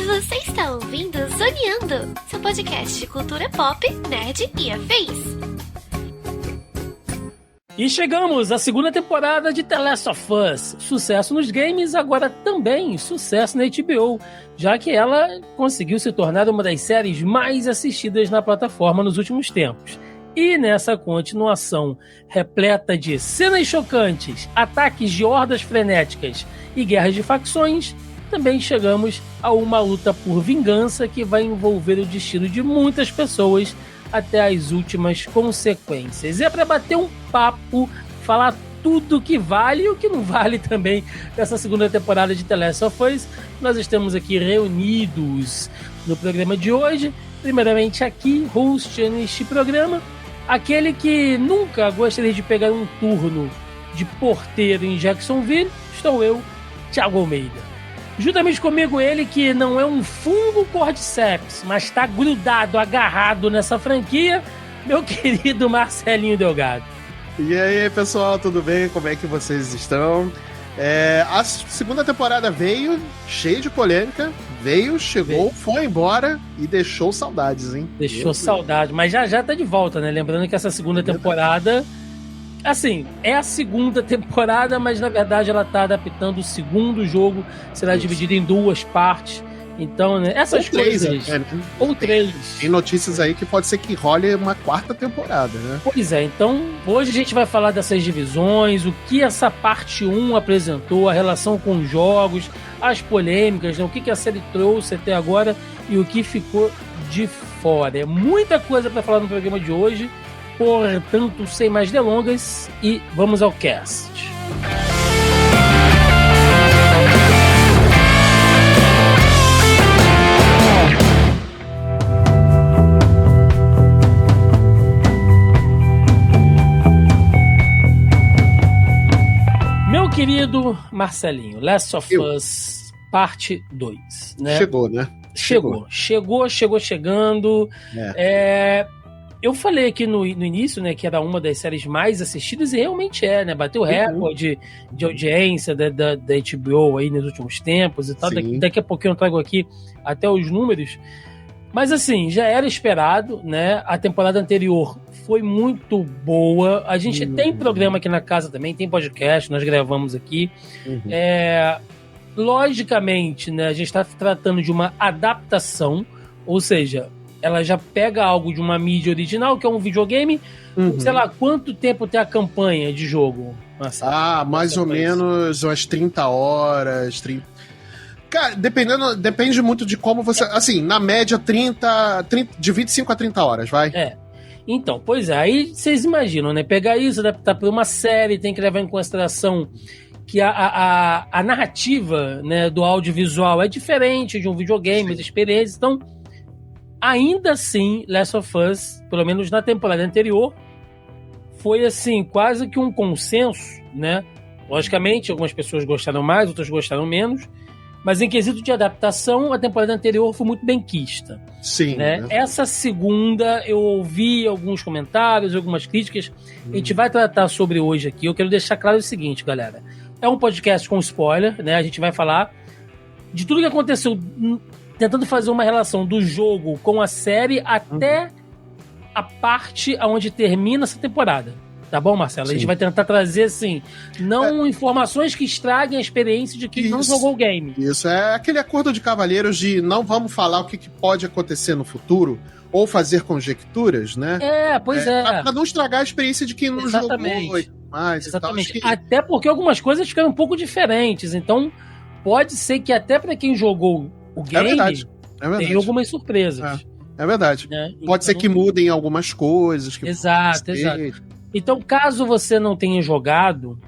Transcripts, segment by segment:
Você está ouvindo Zoneando, seu podcast de cultura pop, nerd e afins. E chegamos à segunda temporada de The Last of Us. Sucesso nos games, agora também sucesso na HBO, já que ela conseguiu se tornar uma das séries mais assistidas na plataforma nos últimos tempos. E nessa continuação repleta de cenas chocantes, ataques de hordas frenéticas e guerras de facções, também chegamos a uma luta por vingança que vai envolver o destino de muitas pessoas até as últimas consequências. E é para bater um papo, falar tudo que vale e o que não vale também dessa segunda temporada de The Last of Us. Nós estamos aqui reunidos no programa de hoje. Primeiramente aqui, host neste programa, aquele que nunca gostaria de pegar um turno de porteiro em Jacksonville, estou eu, Thiago Almeida. Juntamente comigo ele que não é um fungo cordyceps, mas está grudado, agarrado nessa franquia, meu querido Marcelinho Delgado. E aí, pessoal, tudo bem? Como é que vocês estão? A segunda temporada veio, cheia de polêmica, chegou, foi embora e deixou saudades, hein? Deixou saudades, mas já tá de volta, né? Lembrando que essa segunda temporada... Assim, é a segunda temporada, mas na verdade ela tá adaptando o segundo jogo, será dividido em duas partes. Então, né, essas coisas... Ou três. Tem notícias aí que pode ser que role uma quarta temporada, né? Pois é, então hoje a gente vai falar dessas divisões, o que essa parte 1 apresentou, a relação com os jogos, as polêmicas, né, o que a série trouxe até agora e o que ficou de fora. É muita coisa para falar no programa de hoje. Portanto, sem mais delongas, e vamos ao cast. Meu querido Marcelinho, Last of Us, parte 2. Né? Chegou, né? Chegou chegando. Eu falei aqui no início, né, que era uma das séries mais assistidas, e realmente né? Bateu recorde de audiência da HBO aí nos últimos tempos e tal. Daqui a pouquinho eu trago aqui até os números. Mas assim, já era esperado, né? A temporada anterior foi muito boa. A gente tem programa aqui na casa também, tem podcast, nós gravamos aqui. Logicamente, né, a gente está tratando de uma adaptação, ou seja... Ela já pega algo de uma mídia original, que é um videogame. Sei lá, quanto tempo tem a campanha de jogo? Mais ou menos umas 30 horas. Cara, depende muito de como você... Assim, na média, 30, de 25 a 30 horas, vai? Então, pois é. Aí vocês imaginam, né? Pegar isso, adaptar para uma série, tem que levar em consideração que a narrativa, né, do audiovisual é diferente de um videogame, as experiências. Então... Ainda assim, Last of Us, pelo menos na temporada anterior, foi assim, quase que um consenso, né? Logicamente, algumas pessoas gostaram mais, outras gostaram menos, mas em quesito de adaptação, a temporada anterior foi muito benquista. Sim. Né? Essa segunda, eu ouvi alguns comentários, algumas críticas, a gente vai tratar sobre hoje aqui. Eu quero deixar claro o seguinte, galera. É um podcast com spoiler, né? A gente vai falar de tudo que aconteceu... tentando fazer uma relação do jogo com a série até a parte onde termina essa temporada. Tá bom, Marcelo? Sim. A gente vai tentar trazer, assim, não informações que estraguem a experiência de quem não jogou o game. Isso, é aquele acordo de cavalheiros de não vamos falar o que pode acontecer no futuro ou fazer conjecturas, né? Pois é. Pra não estragar a experiência de quem não jogou e mais. Exatamente. Até porque algumas coisas ficaram um pouco diferentes, então pode ser que até pra quem jogou o game, é verdade. Tem algumas surpresas. É verdade. Pode ser que mudem algumas coisas. Exato. Então, caso você não tenha jogado,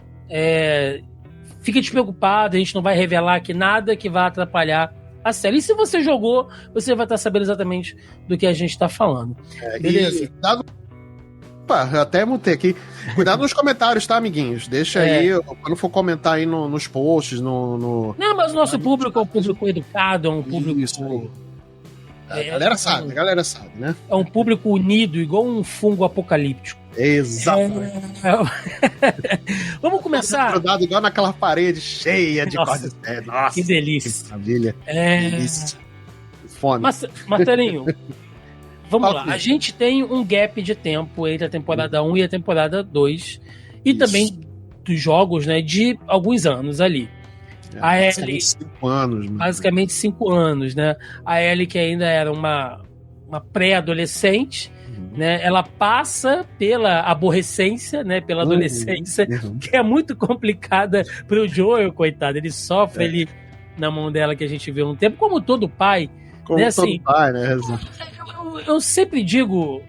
fique despreocupado, a gente não vai revelar aqui nada que vá atrapalhar a série. E se você jogou, você vai estar sabendo exatamente do que a gente está falando. Beleza? Opa, eu até mutei aqui. Cuidado nos comentários, tá, amiguinhos? Deixa aí, quando for comentar aí nos posts, Não, mas o nosso público é um público educado, é um público... Isso. A galera sabe, né? É um público unido, igual um fungo apocalíptico. Exatamente. Vamos começar. Grudado igual naquela parede cheia de Nossa, cortes. Nossa, que delícia. que maravilha. Delícia. Fome. Martelinho, vamos Fala lá. comigo. A gente tem um gap de tempo entre a temporada 1 e a temporada 2. E Isso. também dos jogos, né, de alguns anos ali. A Ellie, 5 anos. Né? basicamente 5 anos, né? A Ellie, que ainda era uma pré-adolescente, né? Ela passa pela aborrecência, né? Pela adolescência, que é muito complicada pro Joel, coitado. Ele sofre ali na mão dela, que a gente vê um tempo, como todo pai. Como né? todo Assim, pai, né? eu sempre digo,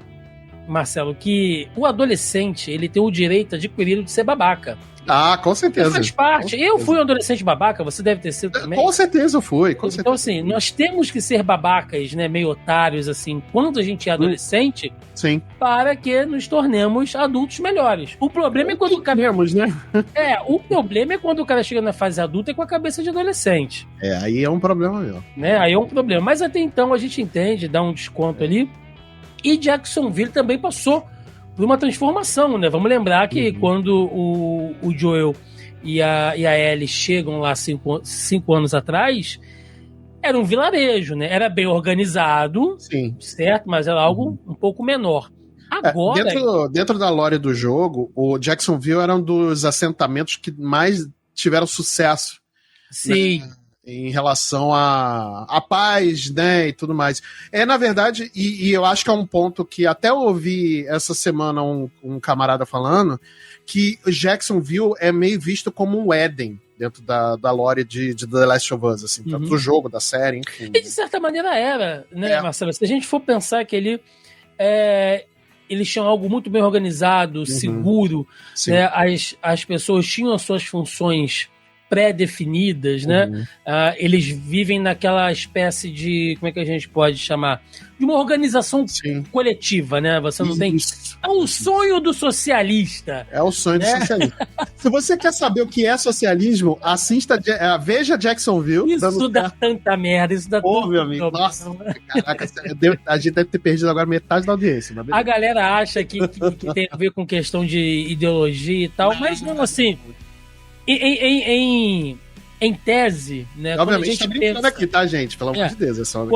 Marcelo, que o adolescente, ele tem o direito adquirido de ser babaca. Ah, com certeza. Faz parte. Eu fui um adolescente babaca, você deve ter sido também. Com certeza eu fui. Com Então, certeza. assim, nós temos que ser babacas, né, meio otários, assim, quando a gente é adolescente, Sim. para que nos tornemos adultos melhores. O problema é quando o cara... né? o problema é quando o cara chega na fase adulta e com a cabeça de adolescente, Aí é um problema meu. né? Aí é um problema. Mas até então a gente entende, dá um desconto ali. E Jacksonville também passou por uma transformação, né? Vamos lembrar que quando o Joel e a Ellie chegam lá 5 anos atrás, era um vilarejo, né? Era bem organizado, Sim. certo? Mas era algo um pouco menor. Agora... Dentro da lore do jogo, o Jacksonville era um dos assentamentos que mais tiveram sucesso. Sim. Né? Em relação à paz, né, e tudo mais. Na verdade, e eu acho que é um ponto que até eu ouvi essa semana um camarada falando, que Jacksonville é meio visto como um Éden dentro da lore de The Last of Us, assim, tanto do jogo, da série, enfim. E de certa maneira era, né, Marcelo? Se a gente for pensar que eles tinham algo muito bem organizado, seguro, né? As pessoas tinham as suas funções pré-definidas, né? Eles vivem naquela espécie de, como é que a gente pode chamar? De uma organização coletiva, né? Você não tem... É um sonho do socialista. É o sonho do socialista. Se você quer saber o que é socialismo, veja Jacksonville. Isso dá tanta merda, isso dá tanto... meu amigo, nossa, caraca, a gente deve ter perdido agora metade da audiência. A galera acha que tem a ver com questão de ideologia e tal, mas não, assim... Em tese, né? Obviamente, a gente tá brincando aqui, tá, gente? Pelo amor de Deus, é só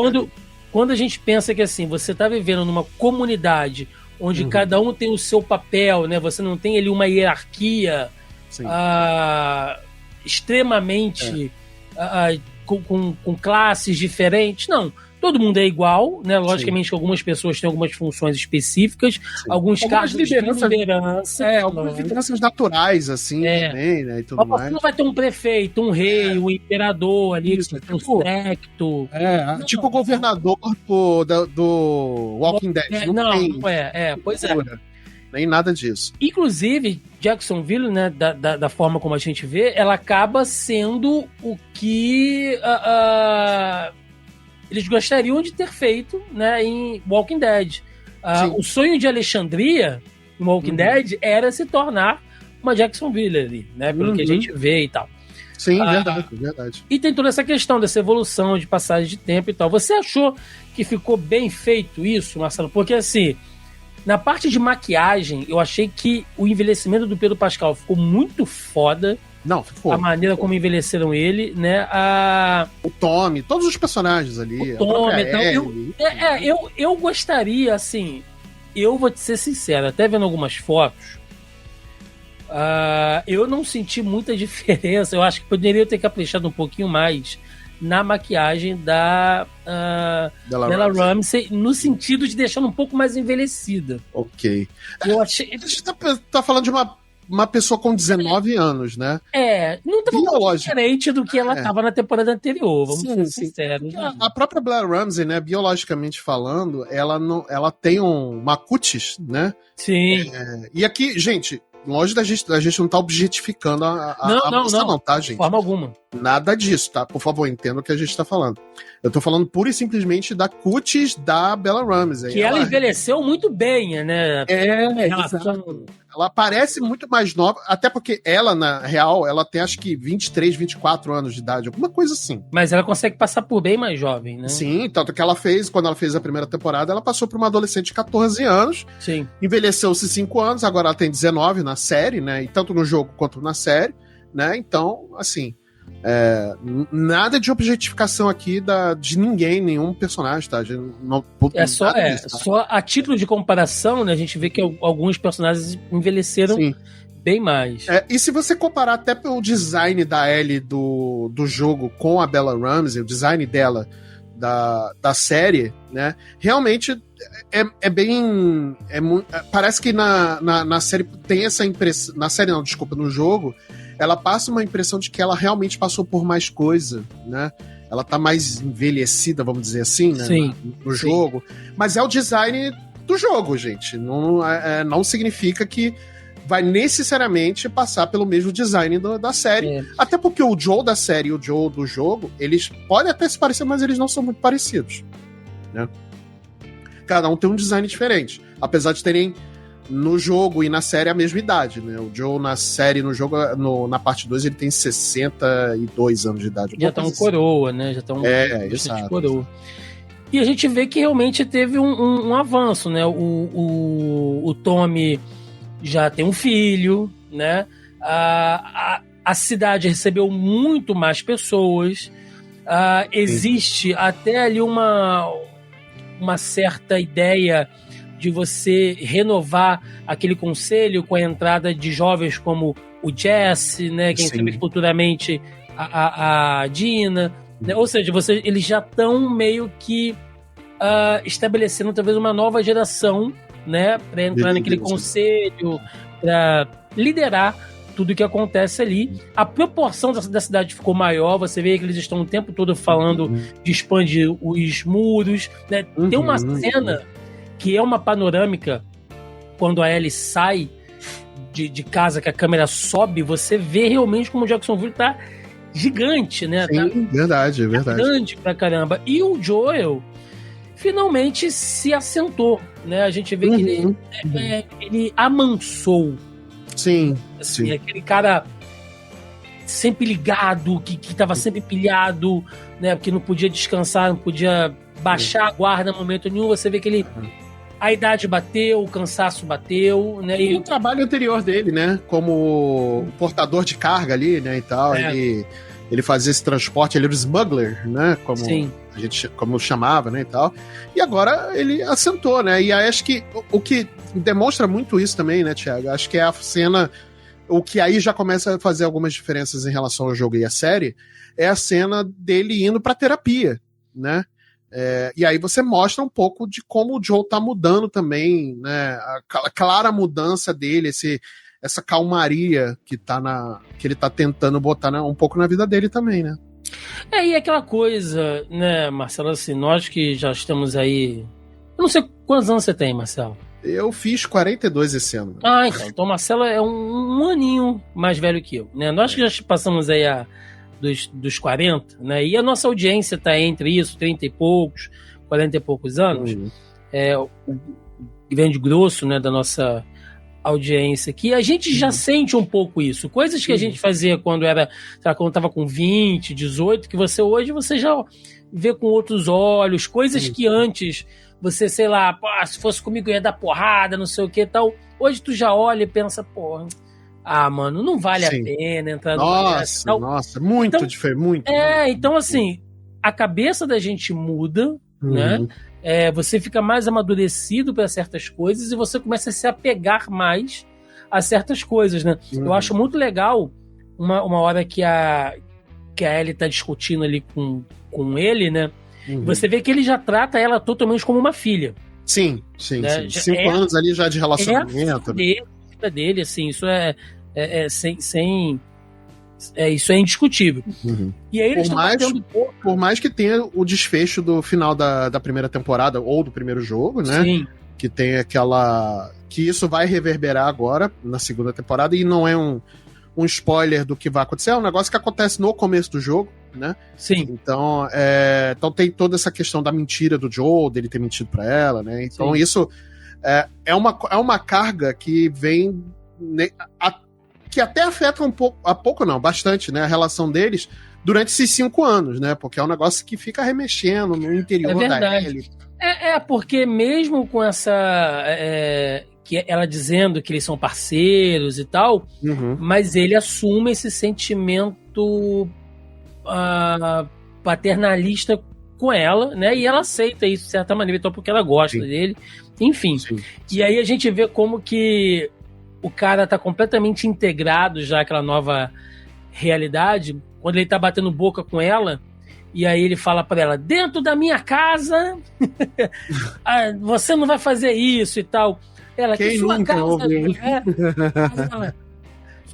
quando a gente pensa que assim, você tá vivendo numa comunidade onde cada um tem o seu papel, né? Você não tem ali uma hierarquia extremamente com classes diferentes, não. Todo mundo é igual, né? Logicamente que algumas pessoas têm algumas funções específicas, alguns cargos de liderança. Algumas lideranças naturais, assim, também, né? E tudo mais. Não vai ter um prefeito, um rei, um imperador ali, um secto. Tipo o governador do Walking Dead. Pois é. Nem nada disso. Inclusive, Jacksonville, né, da forma como a gente vê, ela acaba sendo o que eles gostariam de ter feito, né, em Walking Dead. O sonho de Alexandria, em Walking Dead, era se tornar uma Jacksonville ali, né, pelo que a gente vê e tal. Sim, verdade. E tem toda essa questão dessa evolução de passagem de tempo e tal. Você achou que ficou bem feito isso, Marcelo? Porque, assim, na parte de maquiagem, eu achei que o envelhecimento do Pedro Pascal ficou muito foda. Não, ficou. A maneira como envelheceram ele, né? O Tommy, todos os personagens ali. O Tommy, então, eu gostaria, assim, eu vou te ser sincero, até vendo algumas fotos, eu não senti muita diferença. Eu acho que poderia ter caprichado um pouquinho mais na maquiagem da Bella Ramsey, no sentido de deixar um pouco mais envelhecida. Ok. Eu achei... A gente tá falando de uma pessoa com 19 anos, né? Não tava muito diferente do que ela tava na temporada anterior, vamos ser sinceros. A própria Bella Ramsey, né, biologicamente falando, ela tem uma cutis, né? Sim. E aqui, gente, longe da gente não tá objetificando a moça, não, tá, gente? De forma alguma. Nada disso, tá? Por favor, entenda o que a gente tá falando. Eu tô falando pura e simplesmente da cutis da Bella Ramsey. Que ela envelheceu muito bem, né? Exato. Ela parece muito mais nova, até porque ela, na real, ela tem acho que 23, 24 anos de idade, alguma coisa assim. Mas ela consegue passar por bem mais jovem, né? Sim, tanto que ela fez, quando ela fez a primeira temporada, ela passou por uma adolescente de 14 anos. Sim. Envelheceu-se 5 anos, agora ela tem 19 na série, né? E tanto no jogo quanto na série, né? Então, assim... nada de objetificação aqui de ninguém, nenhum personagem, tá? Só a título de comparação, né? A gente vê que alguns personagens envelheceram bem mais. E se você comparar até pelo design da Ellie do jogo com a Bella Ramsey, o design dela da série, né? Realmente é bem... parece que na série tem essa impressão... Na série não, desculpa, no jogo... ela passa uma impressão de que ela realmente passou por mais coisa, né? Ela tá mais envelhecida, vamos dizer assim, né? Sim, no jogo. Mas é o design do jogo, gente. Não significa que vai necessariamente passar pelo mesmo design da série. Até porque o Joe da série e o Joe do jogo, eles podem até se parecer, mas eles não são muito parecidos, né? Cada um tem um design diferente. Apesar de terem no jogo e na série a mesma idade, né? O Joe na série, no jogo, na parte 2, ele tem 62 anos de idade. Já tá um coroa, né? Já tá exato. Coroa. E a gente vê que realmente teve um avanço, né? O Tommy já tem um filho, né? A cidade recebeu muito mais pessoas. Existe até ali uma certa ideia de você renovar aquele conselho com a entrada de jovens como o Jesse, né? Quem sabe futuramente a Dina, né? Ou seja, eles já estão meio que estabelecendo talvez uma nova geração, né? Para entrar naquele conselho, para liderar tudo que acontece ali. A proporção da cidade ficou maior, você vê que eles estão o tempo todo falando de expandir os muros, né? Tem uma cena que é uma panorâmica, quando a Ellie sai de casa, que a câmera sobe, você vê realmente como o Jacksonville tá gigante, né? Sim, verdade. Grande pra caramba. E o Joel finalmente se assentou, né? A gente vê que ele amansou. Sim, assim, sim. Aquele cara sempre ligado, que tava sempre pilhado, né? Porque não podia descansar, não podia baixar a guarda no momento nenhum. Você vê que ele... A idade bateu, o cansaço bateu, né? E o trabalho anterior dele, né? Como portador de carga ali, né? E tal. Ele fazia esse transporte, ele era o smuggler, né? Como chamava, né? E tal. E agora ele assentou, né? E acho que o que demonstra muito isso também, né, Thiago? Acho que é a cena... O que aí já começa a fazer algumas diferenças em relação ao jogo e à série é a cena dele indo pra terapia, né? E aí você mostra um pouco de como o Joe tá mudando também, né? A clara mudança dele, essa calmaria que ele tá tentando botar um pouco na vida dele também, né? E aquela coisa, né, Marcelo, assim, nós que já estamos aí... Eu não sei quantos anos você tem, Marcelo. Eu fiz 42 esse ano. Então o Marcelo é um aninho mais velho que eu, né? Nós que já passamos aí dos 40, né? E a nossa audiência tá entre isso, 30 e poucos, 40 e poucos anos. O grande grosso, né, da nossa audiência aqui. A gente já sente um pouco isso. Coisas que a gente fazia quando tava com 20, 18, que você já vê com outros olhos. Coisas que antes você, sei lá, se fosse comigo eu ia dar porrada, não sei o que e tal. Hoje tu já olha e pensa, mano, não vale a pena entrar Nossa, muito então, diferente, muito. Então assim, a cabeça da gente muda, né? Você fica mais amadurecido para certas coisas e você começa a se apegar mais a certas coisas, né? Eu acho muito legal uma hora que a Ellie tá discutindo ali com ele, né? Você vê que ele já trata ela totalmente como uma filha. Sim. Né? 5 anos ali já de relacionamento. Dele, assim, isso isso é indiscutível. E aí eles por mais que tenha o desfecho do final da primeira temporada ou do primeiro jogo, né? Sim. Que tem que isso vai reverberar agora na segunda temporada e não é um spoiler do que vai acontecer, é um negócio que acontece no começo do jogo, né? Sim. Então, então tem toda essa questão da mentira do Joel, dele ter mentido pra ela, né? Então Sim. isso é uma carga que vem... que até afeta bastante, né? A relação deles durante esses 5 anos, né? Porque é um negócio que fica remexendo no interior da Ellie. Porque mesmo com essa... que ela dizendo que eles são parceiros e tal, mas ele assume esse sentimento paternalista com ela, né? E ela aceita isso de certa maneira, então porque ela gosta dele. Enfim. Sim. E aí a gente vê como que o cara tá completamente integrado já àquela nova realidade, quando ele tá batendo boca com ela, e aí ele fala pra ela, dentro da minha casa, você não vai fazer isso e tal. Ela, quem que sua nunca casa... Ela,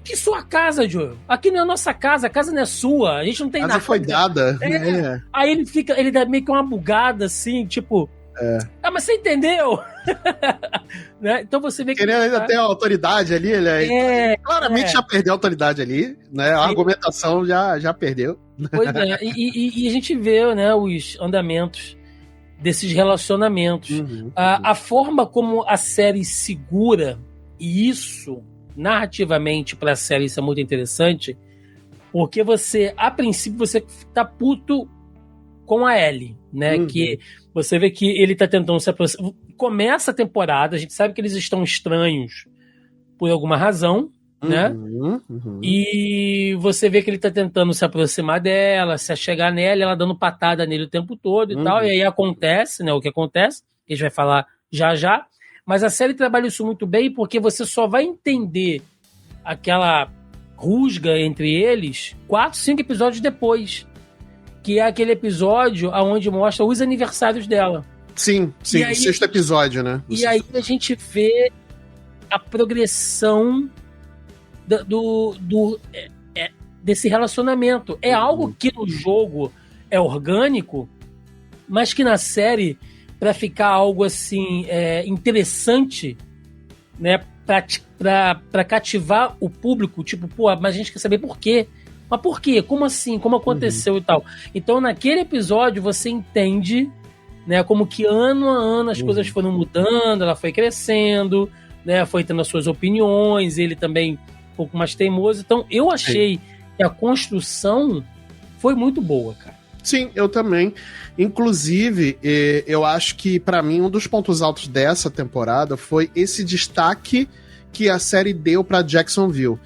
que sua casa, Joel? Aqui não é a nossa casa, a casa não é sua, a gente não tem nada. A casa foi dada. Aí ele dá meio que uma bugada, assim, tipo... mas você entendeu? Né? Então você vê que... Ele ainda tem a autoridade ali, ele claramente já perdeu a autoridade ali, né? A argumentação já perdeu. Pois é, e a gente vê, né, os andamentos desses relacionamentos. A forma como a série segura, e isso, narrativamente, pra série, isso é muito interessante, porque a princípio, você tá puto com a Ellie, né? Que você vê que ele tá tentando se aproximar. Começa a temporada, a gente sabe que eles estão estranhos por alguma razão, né? E você vê que ele tá tentando se aproximar dela, se achegar nela, ela dando patada nele o tempo todo e tal. E aí acontece, né? O que acontece, que a gente vai falar já. Mas a série trabalha isso muito bem porque você só vai entender aquela rusga entre eles 4, 5 episódios depois. Que é aquele episódio onde mostra os aniversários dela. Sim, aí, o 6º episódio, né? Aí a gente vê a progressão desse relacionamento. É algo que no jogo é orgânico, mas que na série, para ficar algo assim interessante, né, para cativar o público, tipo, mas a gente quer saber por quê. Mas por quê? Como assim? Como aconteceu e tal? Então, naquele episódio, você entende, né, como que ano a ano as coisas foram mudando, ela foi crescendo, né, foi tendo as suas opiniões, ele também um pouco mais teimoso. Então, eu achei que a construção foi muito boa, cara. Sim, eu também. Inclusive, eu acho que, pra mim, um dos pontos altos dessa temporada foi esse destaque que a série deu pra Jacksonville.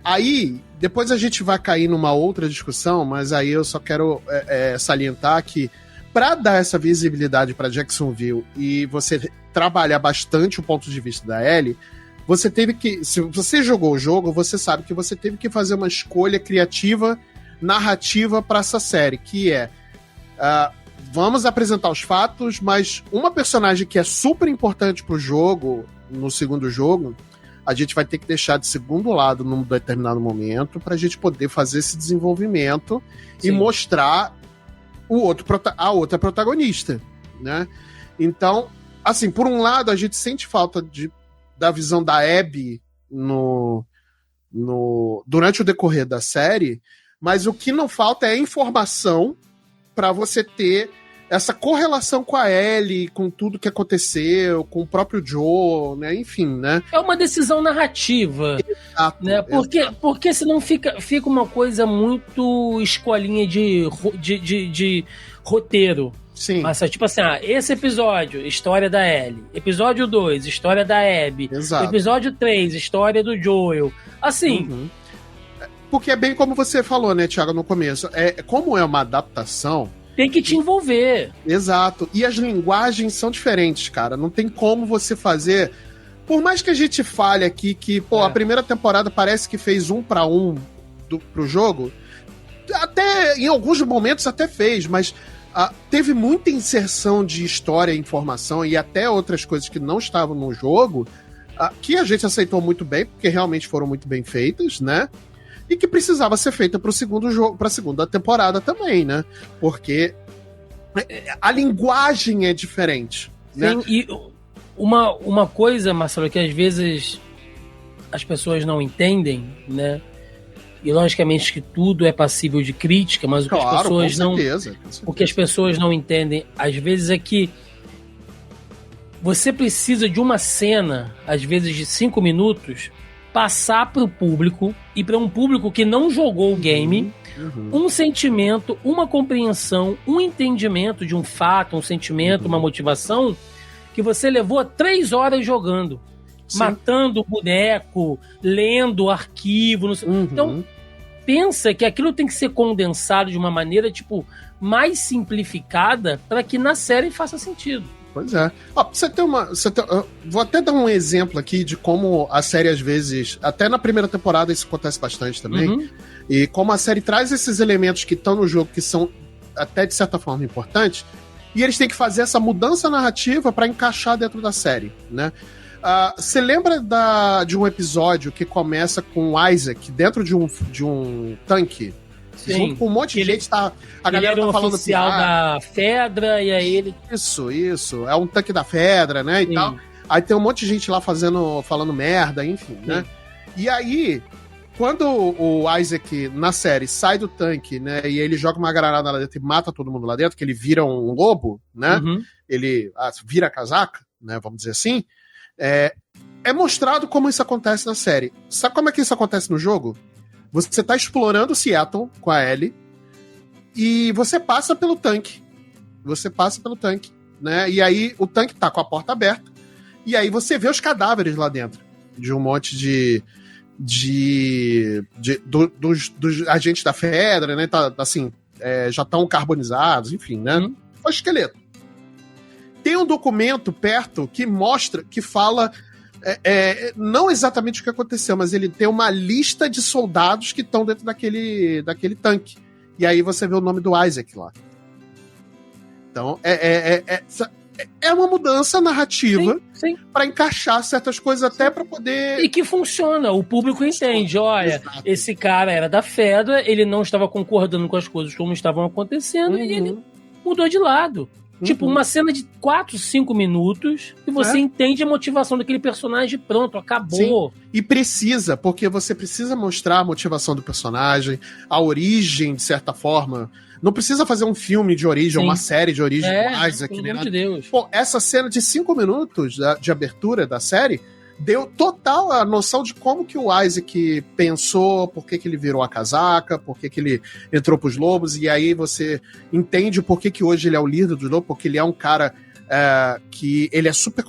Aí, depois a gente vai cair numa outra discussão, mas aí eu só quero salientar que para dar essa visibilidade para Jacksonville e você trabalhar bastante o ponto de vista da Ellie, você teve que... Se você jogou o jogo, você sabe que você teve que fazer uma escolha criativa, narrativa para essa série, que vamos apresentar os fatos, mas uma personagem que é super importante pro jogo, no segundo jogo, a gente vai ter que deixar de segundo lado num determinado momento pra gente poder fazer esse desenvolvimento e mostrar a outra protagonista, né? Então, assim, por um lado, a gente sente falta da visão da Abby durante o decorrer da série, mas o que não falta é informação pra você ter essa correlação com a Ellie, com tudo que aconteceu, com o próprio Joe, né? Enfim, né? É uma decisão narrativa. Exato, né? Porque senão fica uma coisa muito escolinha de roteiro. Sim. Mas tipo assim, esse episódio, história da Ellie. Episódio 2, história da Abby. Exato. Episódio 3, história do Joel. Assim... Porque é bem como você falou, né, Thiago, no começo. Como é uma adaptação... Tem que te envolver. Exato. E as linguagens são diferentes, cara. Não tem como você fazer... Por mais que a gente fale aqui que, a primeira temporada parece que fez 1 para 1 pro jogo, até em alguns momentos até fez, mas teve muita inserção de história e informação e até outras coisas que não estavam no jogo, que a gente aceitou muito bem, porque realmente foram muito bem feitas, né? E que precisava ser feita pro segundo jogo, pra segunda temporada também, né? Porque a linguagem é diferente, né? Sim, e uma coisa, Marcelo, que às vezes as pessoas não entendem, né? E logicamente que tudo é passível de crítica, mas o que as pessoas não, o que as pessoas não entendem às vezes é que você precisa de uma cena, às vezes de 5 minutos, passar para o público e para um público que não jogou o game, um sentimento, uma compreensão, um entendimento de um fato, um sentimento, uma motivação que você levou 3 horas jogando. Sim. Matando o boneco, lendo o arquivo. Não sei. Então, pensa que aquilo tem que ser condensado de uma maneira, tipo, mais simplificada para que na série faça sentido. Pois é. Vou até dar um exemplo aqui de como a série, às vezes, até na primeira temporada isso acontece bastante também, e como a série traz esses elementos que estão no jogo, que são até, de certa forma, importantes, e eles têm que fazer essa mudança narrativa para encaixar dentro da série, né? Você lembra de um episódio que começa com o Isaac dentro de um tanque? Sim. Junto com um monte de gente, a galera ele era tá falando oficial da Fedra, e aí ele... Isso. É um tanque da Fedra, né, e tal. Aí tem um monte de gente lá falando merda, enfim, né? E aí, quando o Isaac, na série, sai do tanque, né, e ele joga uma granada lá dentro e mata todo mundo lá dentro, que ele vira um lobo, né? Ele vira a casaca, né, vamos dizer assim. É mostrado como isso acontece na série. Sabe como é que isso acontece no jogo? Você tá explorando Seattle com a Ellie e você passa pelo tanque. Né? E aí o tanque tá com a porta aberta e aí você vê os cadáveres lá dentro de um monte dos agentes da Fedra, né? Tá, assim, já estão carbonizados, enfim, né? O esqueleto. Tem um documento perto que mostra, que fala não exatamente o que aconteceu, mas ele tem uma lista de soldados que estão dentro daquele tanque. E aí você vê o nome do Isaac lá. Então, é uma mudança narrativa para encaixar certas coisas, até para poder... E que funciona, o público entende. Olha, exato. Esse cara era da Fedra, ele não estava concordando com as coisas como estavam acontecendo, e ele mudou de lado. Tipo, uma cena de 4, 5 minutos e você entende a motivação daquele personagem, pronto, acabou. Sim. E precisa, porque você precisa mostrar a motivação do personagem, a origem, de certa forma. Não precisa fazer um filme de origem, uma série de origem do Isaac. Pelo amor de Deus. Pô, essa cena de 5 minutos de abertura da série deu total a noção de como que o Isaac pensou, por que ele virou a casaca, por que ele entrou pros lobos, e aí você entende por que hoje ele é o líder dos lobos, porque ele é um cara que ele é super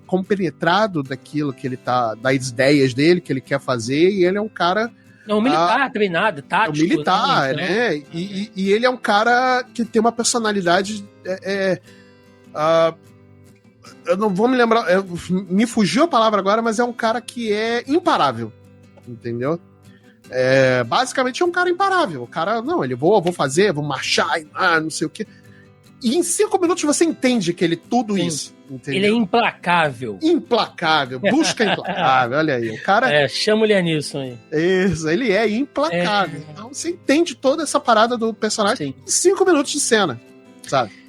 compenetrado daquilo que ele tá, das ideias dele, que ele quer fazer, e ele é um cara... É um militar treinado, tático. É um militar, né? E ele é um cara que tem uma personalidade... eu não vou me lembrar, me fugiu a palavra agora, mas é um cara que é imparável, entendeu? Basicamente é um cara imparável. O cara, não, ele vou fazer, vou marchar, não sei o quê. E em 5 minutos você entende que ele tudo isso, entendeu? Ele é implacável. Implacável, busca implacável, olha aí. O cara... chama o Lianisson aí. Isso, ele é implacável. Então você entende toda essa parada do personagem em 5 minutos de cena, sabe?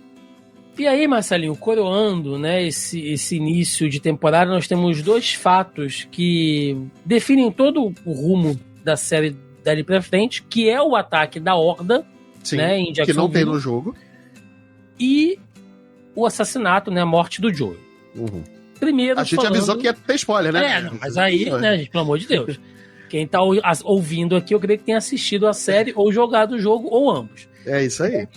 E aí, Marcelinho, coroando, né, esse início de temporada, nós temos 2 fatos que definem todo o rumo da série dali pra frente, que é o ataque da Horda, né, em Jacksonville, que não tem no jogo, e o assassinato, né, a morte do Joey. Primeiro, a gente avisou que ia ter spoiler, né? Mas aí, né, gente, pelo amor de Deus. Quem tá ouvindo aqui, eu creio que tenha assistido a série ou jogado o jogo, ou ambos. É isso aí.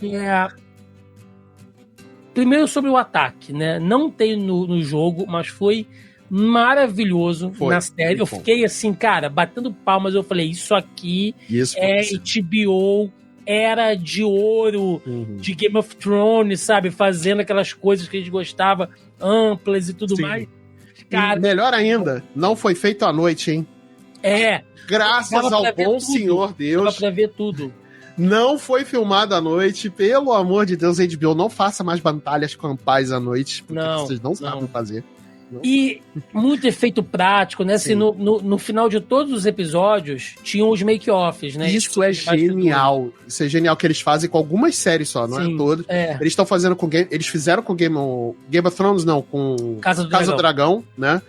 Primeiro sobre o ataque, né? Não tem no jogo, mas foi maravilhoso na série. Eu fiquei assim, cara, batendo palmas. Eu falei, isso aqui HBO, era de ouro, de Game of Thrones, sabe? Fazendo aquelas coisas que a gente gostava, amplas e tudo mais. Cara, e melhor ainda, não foi feito à noite, hein? Graças ao bom Senhor Deus. Dava pra ver tudo. Não foi filmado à noite, pelo amor de Deus, HBO, não faça mais batalhas campais à noite, porque vocês não sabem fazer. E muito efeito prático, né? Assim, no final de todos os episódios, tinham os make-offs, né? Isso é genial. Isso é genial que eles fazem com algumas séries só, não é todas. Eles estão fazendo com Eles fizeram com Game of Thrones, não, com Casa do Dragão, né?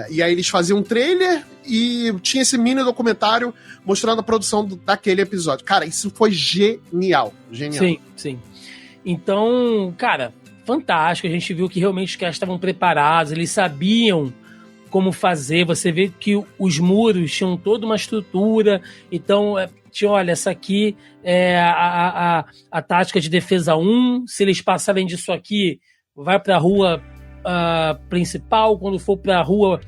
E aí eles faziam um trailer e tinha esse mini documentário mostrando a produção daquele episódio. Cara, isso foi genial. Genial. Sim, sim. Então, cara, fantástico. A gente viu que realmente os caras estavam preparados, eles sabiam como fazer. Você vê que os muros tinham toda uma estrutura. Então, olha, essa aqui é a tática de defesa 1. Se eles passarem disso aqui, vai pra rua principal. Quando for pra rua,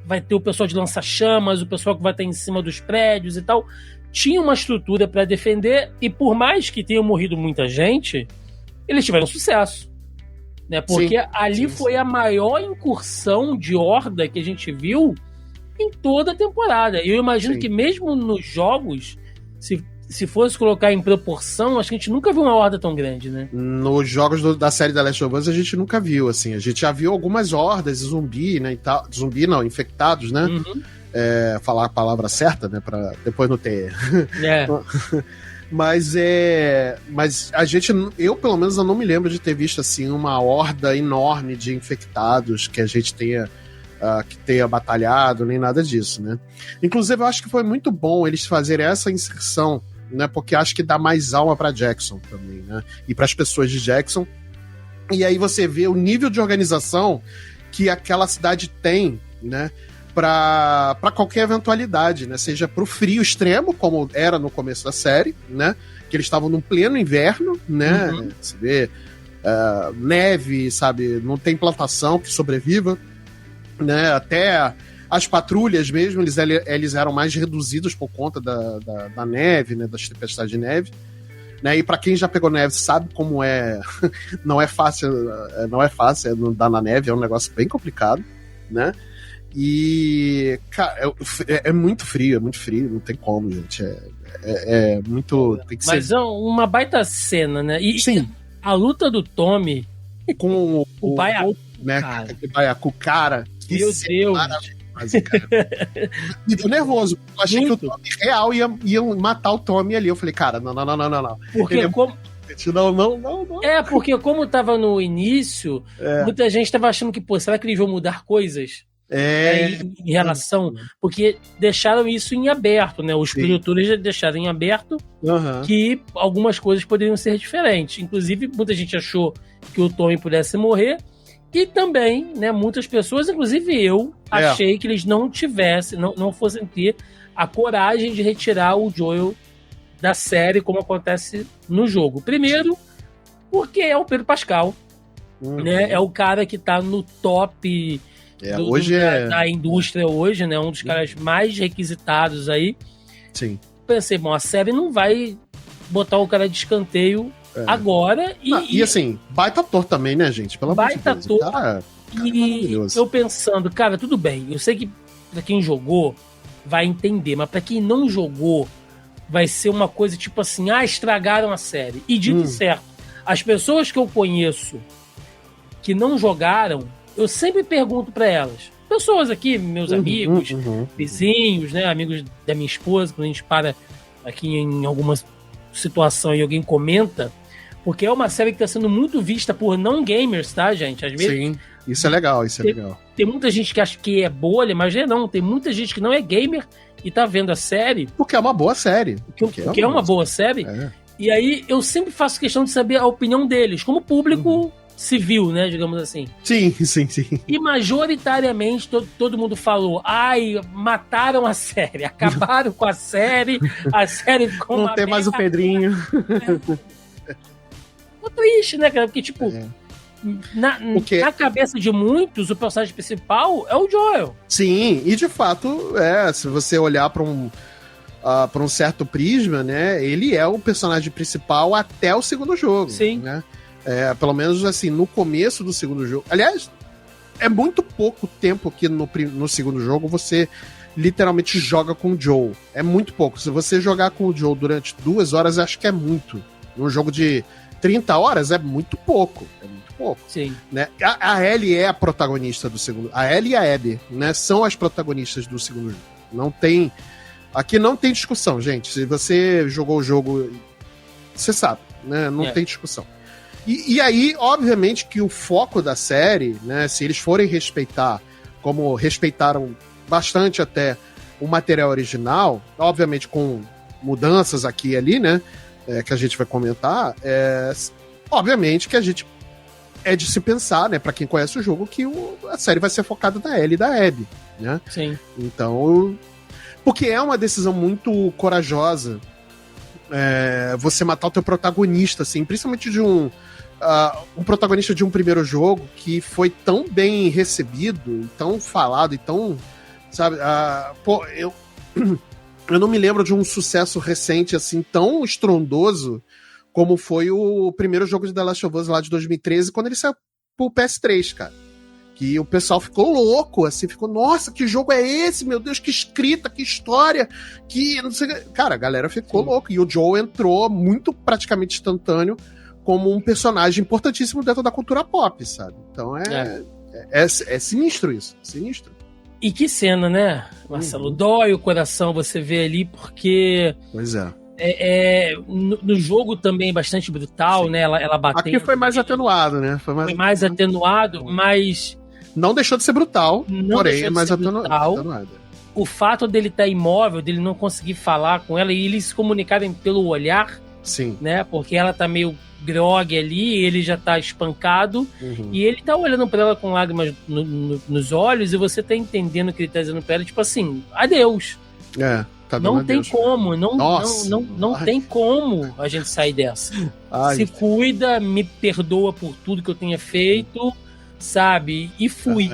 vai ter o pessoal de lança-chamas, o pessoal que vai estar em cima dos prédios e tal. Tinha uma estrutura para defender, e por mais que tenha morrido muita gente, eles tiveram sucesso, né? Porque ali foi a maior incursão de horda que a gente viu em toda a temporada. E eu imagino que mesmo nos jogos, se fosse colocar em proporção, acho que a gente nunca viu uma horda tão grande, né? Nos jogos da série The Last of Us, a gente nunca viu, assim. A gente já viu algumas hordas de zumbi, né, e tal. Zumbi não, infectados, né? Uhum. Falar a palavra certa, né, pra depois não ter... Mas a gente, eu pelo menos eu não me lembro de ter visto assim uma horda enorme de infectados que a gente tenha batalhado, nem nada disso, né? Inclusive eu acho que foi muito bom eles fazerem essa inserção, né? Porque acho que dá mais alma pra Jackson também, né? E para as pessoas de Jackson. E aí você vê o nível de organização que aquela cidade tem, né? Para qualquer eventualidade, né? Seja pro frio extremo, como era no começo da série, né? Que eles estavam num pleno inverno, né? Uhum. Você vê neve, sabe? Não tem plantação que sobreviva, né? Até as patrulhas mesmo, eles eram mais reduzidos por conta da neve, né? Das tempestades de neve. Né? E para quem já pegou neve sabe como é. Não é fácil andar na neve, é um negócio bem complicado, né? E, cara, é muito frio, não tem como, gente. É muito. Tem que Mas ser... é uma baita cena, né? E sim. A luta do Tommy com o Baiacu, né? Baiacu, cara. Meu Deus. Fico nervoso. Eu achei que o Tommy real ia matar o Tommy ali. Eu falei, cara, não. Porque como. Não. Porque como tava no início, muita gente tava achando que, será que eles vão mudar coisas? Em relação, porque deixaram isso em aberto, né? Os produtores já deixaram em aberto que algumas coisas poderiam ser diferentes. Inclusive, muita gente achou que o Tommy pudesse morrer, e também, né, muitas pessoas, inclusive eu, achei que eles não fossem ter a coragem de retirar o Joel da série, como acontece no jogo. Primeiro, porque é o Pedro Pascal, né? É o cara que tá no top da indústria hoje, né? Um dos caras mais requisitados aí. Sim. Pensei, a série não vai botar o cara de escanteio agora. E assim, baita ator também, né, gente? Pelo amor de Deus. Baita ator. Cara, e eu pensando, cara, tudo bem. Eu sei que pra quem jogou vai entender, mas pra quem não jogou vai ser uma coisa tipo assim, estragaram a série. E dito certo, as pessoas que eu conheço que não jogaram, eu sempre pergunto pra elas, pessoas aqui, meus amigos, vizinhos, né, amigos da minha esposa, quando a gente para aqui em alguma situação e alguém comenta, porque é uma série que tá sendo muito vista por não gamers, tá, gente? Às vezes, sim, isso é legal, Tem muita gente que acha que é bolha, mas não, tem muita gente que não é gamer e tá vendo a série. Porque é uma boa série. Porque é uma boa série. E aí eu sempre faço questão de saber a opinião deles, como público civil, né, digamos assim. Sim. E majoritariamente todo mundo falou, mataram a série, acabaram com a série ficou não tem mais o Pedrinho. Ficou triste, né, cara, porque tipo... Na cabeça de muitos, o personagem principal é o Joel. Sim, e de fato, se você olhar para um certo prisma, né, ele é o personagem principal até o segundo jogo. Sim. Né? Pelo menos assim, no começo do segundo jogo. Aliás, é muito pouco tempo que no segundo jogo você literalmente joga com o Joel. É muito pouco. Se você jogar com o Joel durante 2 horas, eu acho que é muito. Num jogo de 30 horas, é muito pouco. Sim. Né? A Ellie é a protagonista do segundo. A Ellie e a Abby, né, são as protagonistas do segundo jogo. Não tem. Aqui não tem discussão, gente. Se você jogou o jogo, você sabe, né? Não tem discussão. E aí, obviamente, que o foco da série, né, se eles forem respeitar como respeitaram bastante até o material original, obviamente com mudanças aqui e ali, né, que a gente vai comentar, obviamente que a gente é de se pensar, né, pra quem conhece o jogo, que a série vai ser focada na Ellie e da Abby, né? Sim. Então, porque é uma decisão muito corajosa você matar o teu protagonista, assim, principalmente de um protagonista de um primeiro jogo que foi tão bem recebido, tão falado e tão, sabe, eu não me lembro de um sucesso recente, assim, tão estrondoso como foi o primeiro jogo de The Last of Us lá de 2013, quando ele saiu pro PS3, cara. Que o pessoal ficou louco, assim, ficou, nossa, que jogo é esse? Meu Deus, que escrita, que história, que não sei... Cara, a galera ficou louca, e o Joel entrou muito praticamente instantâneo como um personagem importantíssimo dentro da cultura pop, sabe? Então é sinistro isso, sinistro. E que cena, né, Marcelo? Dói o coração você ver ali, porque... Pois é. No jogo também é bastante brutal, sim, né? Ela batendo. Aqui foi mais atenuado, né? Foi mais atenuado, mas... Não deixou de ser brutal, porém é mais atenuado. O fato dele estar imóvel, dele não conseguir falar com ela e eles se comunicarem pelo olhar, sim, né? Porque ela tá meio grogue ali, ele já tá espancado, e ele tá olhando pra ela com lágrimas nos olhos, e você tá entendendo que ele tá dizendo pra ela, tipo assim, adeus. Tá não tem como, não tem como a gente sair dessa. Ai. Se cuida, me perdoa por tudo que eu tenha feito, sabe? E fui,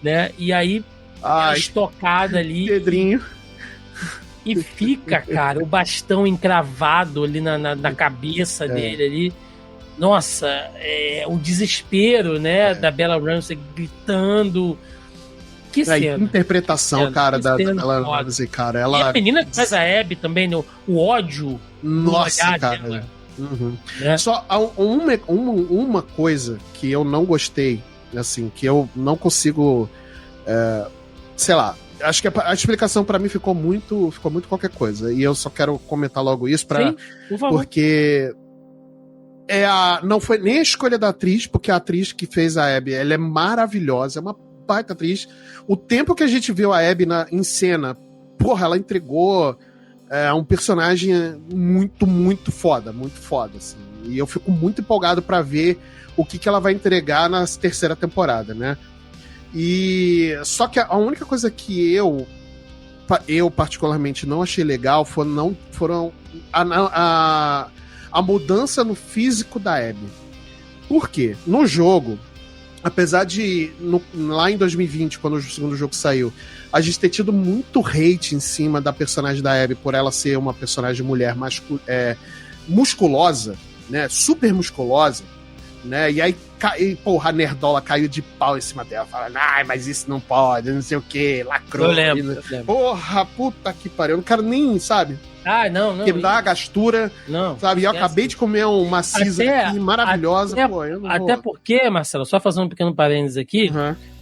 né? E aí, a estocada ali. Pedrinho. E fica, cara, o bastão encravado ali na cabeça dele ali. Nossa, o desespero, né? Da Bella Ramsey gritando. Que cena. Interpretação, cara, da Bella Ramsey, cara. Ela... E a menina que faz a Abby também, né? O ódio. Nossa, cara. Né? Só uma coisa que eu não gostei, assim, que eu não consigo, sei lá, acho que a explicação pra mim ficou muito qualquer coisa, e eu só quero comentar logo isso Sim, por favor. Porque não foi nem a escolha da atriz, porque a atriz que fez a Abby, ela é maravilhosa, é uma baita atriz. O tempo que a gente viu a Abby em cena, porra, ela entregou um personagem muito, muito foda, assim. E eu fico muito empolgado pra ver o que ela vai entregar na terceira temporada, né? E só que a única coisa que eu particularmente não achei legal foram a mudança no físico da Abby. Por quê? No jogo, apesar de lá em 2020, quando o segundo jogo saiu, a gente ter tido muito hate em cima da personagem da Abby por ela ser uma personagem mulher musculosa, né? Super musculosa, né? E aí, porra, a nerdola caiu de pau em cima dela, falando, mas isso não pode, não sei o que, lacrou. Eu lembro. Porra, puta que pariu, eu não quero nem, sabe? Não. Que dá a gastura, não, sabe? E eu acabei de comer uma cisa aqui maravilhosa. Até porque, Marcelo, só fazendo um pequeno parênteses aqui,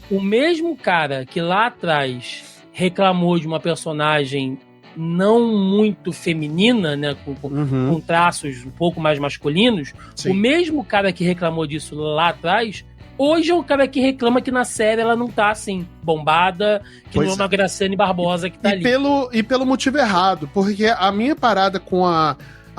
o mesmo cara que lá atrás reclamou de uma personagem não muito feminina, né, com traços um pouco mais masculinos, sim, o mesmo cara que reclamou disso lá atrás, hoje é o cara que reclama que na série ela não tá assim, bombada, que não é uma Graciane Barbosa que tá ali. E pelo motivo errado, porque a minha parada com a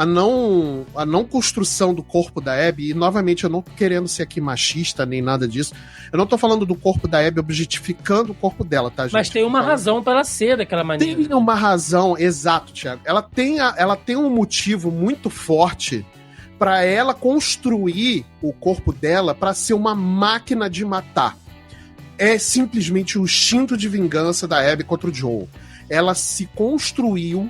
não construção do corpo da Abby, e novamente eu não tô querendo ser aqui machista nem nada disso, eu não tô falando do corpo da Abby objetificando o corpo dela, tá, gente? Mas tem uma razão pra ela ser daquela maneira. Tem uma razão, exato, Thiago. Ela tem um motivo muito forte pra ela construir o corpo dela pra ser uma máquina de matar. É simplesmente o instinto de vingança da Abby contra o Joel. Ela se construiu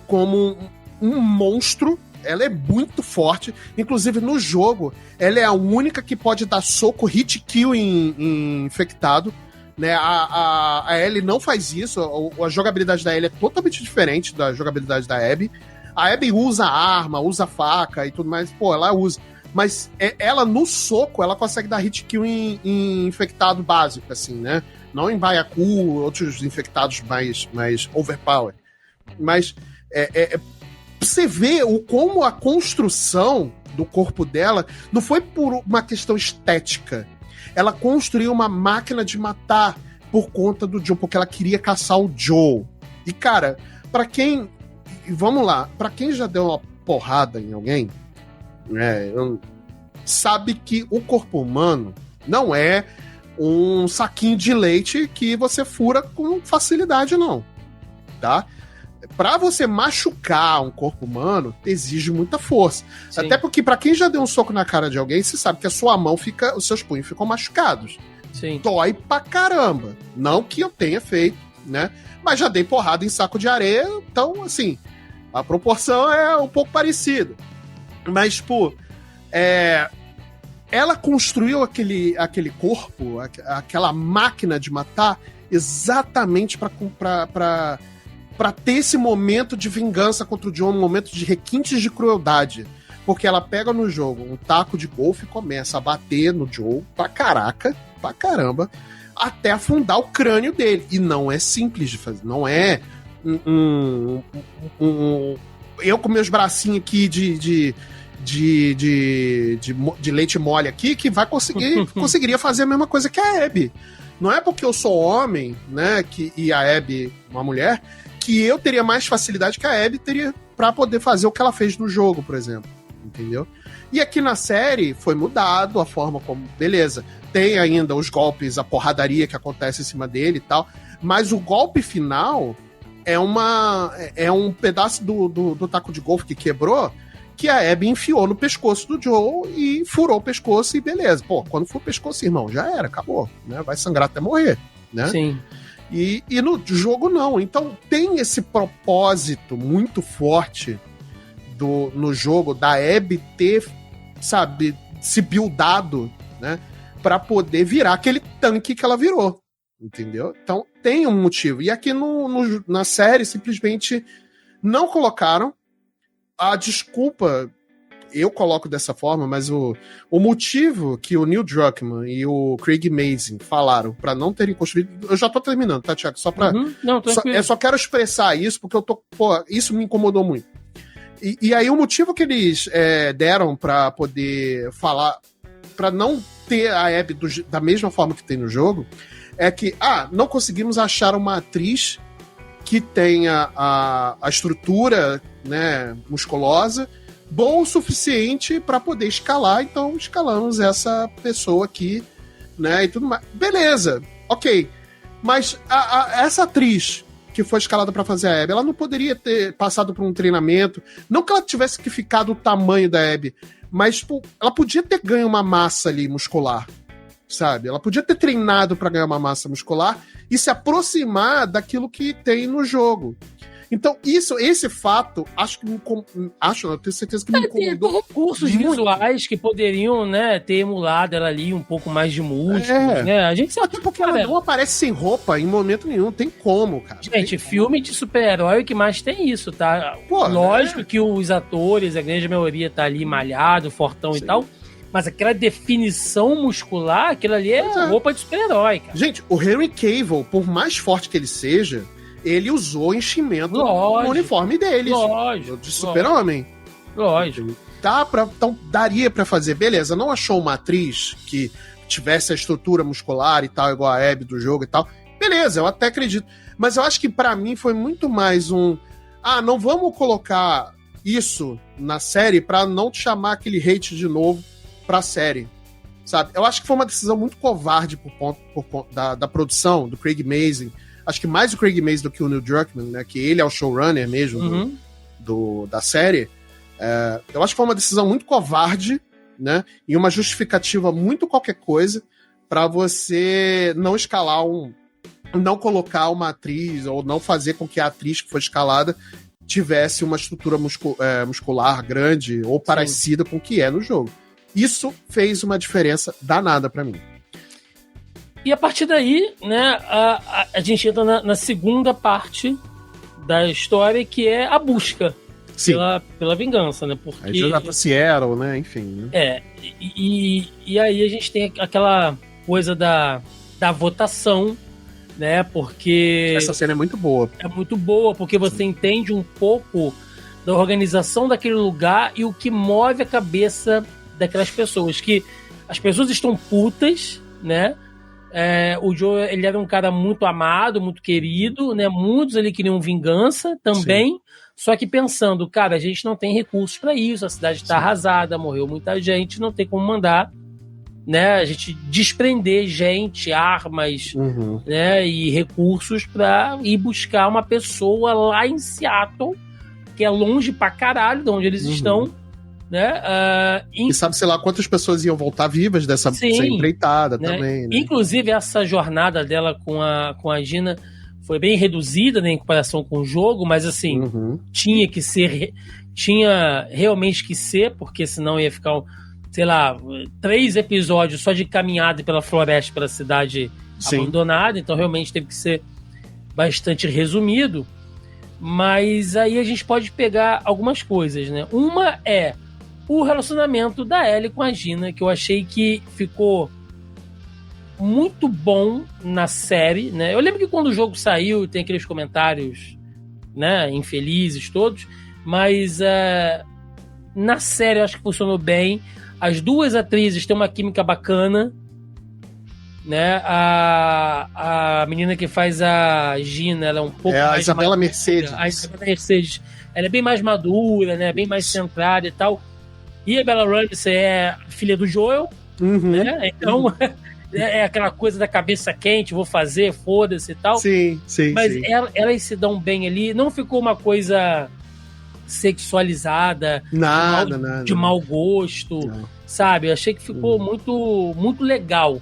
como um monstro, ela é muito forte, inclusive no jogo, ela é a única que pode dar soco hit kill em infectado, né? A Ellie não faz isso, a jogabilidade da Ellie é totalmente diferente da jogabilidade da Abby. A Abby usa arma, usa faca e tudo mais, ela usa, mas ela no soco, ela consegue dar hit kill em infectado básico, assim, né? Não em Baiacu, outros infectados mais overpowered, mas você vê como a construção do corpo dela não foi por uma questão estética. Ela construiu uma máquina de matar por conta do Joe, porque ela queria caçar o Joe. E, cara, vamos lá, pra quem já deu uma porrada em alguém, sabe que o corpo humano não é um saquinho de leite que você fura com facilidade, não. Tá? Pra você machucar um corpo humano, exige muita força. Sim. Até porque, pra quem já deu um soco na cara de alguém, você sabe que a sua mão os seus punhos ficam machucados. Sim. Dói pra caramba. Não que eu tenha feito, né? Mas já dei porrada em saco de areia, então, assim, a proporção é um pouco parecida. Mas, pô, ela construiu aquele corpo, aquela máquina de matar, exatamente pra ter esse momento de vingança contra o John, um momento de requintes de crueldade. Porque ela pega no jogo um taco de golfe e começa a bater no Joe pra caramba, até afundar o crânio dele. E não é simples de fazer, não é eu com meus bracinhos aqui de leite mole aqui, que conseguiria fazer a mesma coisa que a Abby. Não é porque eu sou homem, né, e a Abby uma mulher, que eu teria mais facilidade que a Abby teria pra poder fazer o que ela fez no jogo, por exemplo. Entendeu? E aqui na série foi mudado a forma como... Beleza, tem ainda os golpes, a porradaria que acontece em cima dele e tal, mas o golpe final é um pedaço do taco de golfe que quebrou, que a Abby enfiou no pescoço do Joe e furou o pescoço e beleza. Pô, quando for o pescoço, irmão, já era, acabou, né? Vai sangrar até morrer, né? Sim. E no jogo não. Então tem esse propósito muito forte no jogo da Abby ter, sabe, se buildado, né? Pra poder virar aquele tanque que ela virou. Entendeu? Então tem um motivo. E aqui na série simplesmente não colocaram a desculpa. Eu coloco dessa forma, mas o motivo que o Neil Druckmann e o Craig Mazin falaram pra não terem construído... Eu já tô terminando, tá, Thiago? Só pra... Não, tranquilo. Eu só quero expressar isso, porque isso me incomodou muito. E aí o motivo que eles deram pra poder falar, pra não ter a Abby da mesma forma que tem no jogo, é que, não conseguimos achar uma atriz que tenha a estrutura, né, musculosa, bom o suficiente para poder escalar, então escalamos essa pessoa aqui, né, e tudo mais. Beleza, ok. Mas essa atriz que foi escalada para fazer a Abby, ela não poderia ter passado por um treinamento, não que ela tivesse que ficar do tamanho da Abby, mas tipo, ela podia ter ganho uma massa ali muscular, sabe? Ela podia ter treinado para ganhar uma massa muscular e se aproximar daquilo que tem no jogo. Então, esse fato, eu tenho certeza que me incomodou. Tem recursos visuais que poderiam, né, ter emulado ela ali um pouco mais de músculos, né? A gente sabe. Até porque ela não aparece sem roupa em momento nenhum, tem como, cara. Gente, filme de super-herói que mais tem isso, tá? Pô, lógico que os atores, a grande maioria tá ali malhado, fortão. Sim. E tal, mas aquela definição muscular, aquilo ali é roupa de super-herói, cara. Gente, o Henry Cavill, por mais forte que ele seja, ele usou enchimento no uniforme dele. Lógico. De super-homem. Lógico. Então, daria pra fazer. Beleza, não achou uma atriz que tivesse a estrutura muscular e tal, igual a Abby do jogo e tal. Beleza, eu até acredito. Mas eu acho que pra mim foi muito mais não vamos colocar isso na série pra não te chamar aquele hate de novo pra série. Sabe? Eu acho que foi uma decisão muito covarde da produção, do Craig Mazin. Acho que mais o Craig Mazin do que o Neil Druckmann, né? Que ele é o showrunner mesmo da série. Eu acho que foi uma decisão muito covarde, né? E uma justificativa muito qualquer coisa pra você não escalar não colocar uma atriz ou não fazer com que a atriz que foi escalada tivesse uma estrutura muscular grande ou parecida com o que é no jogo. Isso fez uma diferença danada pra mim. E a partir daí, né, a gente entra na segunda parte da história, que é a busca pela vingança, né? Porque aí já pra Seattle, né? Enfim. Né? E aí a gente tem aquela coisa da votação, né? Porque essa cena é muito boa. É muito boa, porque você entende um pouco da organização daquele lugar e o que move a cabeça daquelas pessoas. Que as pessoas estão putas, né? O Joe, ele era um cara muito amado, muito querido, né? Muitos ali queriam vingança também. Sim. Só que pensando, cara, a gente não tem recursos para isso, a cidade está arrasada, morreu muita gente, não tem como mandar, né, a gente desprender gente, armas, né, e recursos para ir buscar uma pessoa lá em Seattle, que é longe pra caralho de onde eles estão, né? E sabe, sei lá, quantas pessoas iam voltar vivas dessa empreitada, né? Também, né? Inclusive, essa jornada dela com a Gina foi bem reduzida, né, em comparação com o jogo, mas assim, tinha realmente que ser, porque senão ia ficar, sei lá, 3 episódios só de caminhada pela floresta, pela cidade abandonada, então realmente teve que ser bastante resumido. Mas aí a gente pode pegar algumas coisas, né? Uma é o relacionamento da Ellie com a Gina, que eu achei que ficou muito bom na série, né? Eu lembro que quando o jogo saiu, tem aqueles comentários, né, infelizes todos, mas na série eu acho que funcionou bem. As duas atrizes têm uma química bacana, né? A menina que faz a Gina, ela é um pouco mais... a Isabela Mercedes. A Isabela Mercedes, ela é bem mais madura, né? Bem mais centrada e tal. E a Bella Ramsey é filha do Joel, né? Então... é aquela coisa da cabeça quente, vou fazer, foda-se e tal. Sim. Mas elas se dão bem ali. Não ficou uma coisa sexualizada, nada. De mau gosto, sabe? Eu achei que ficou muito, muito legal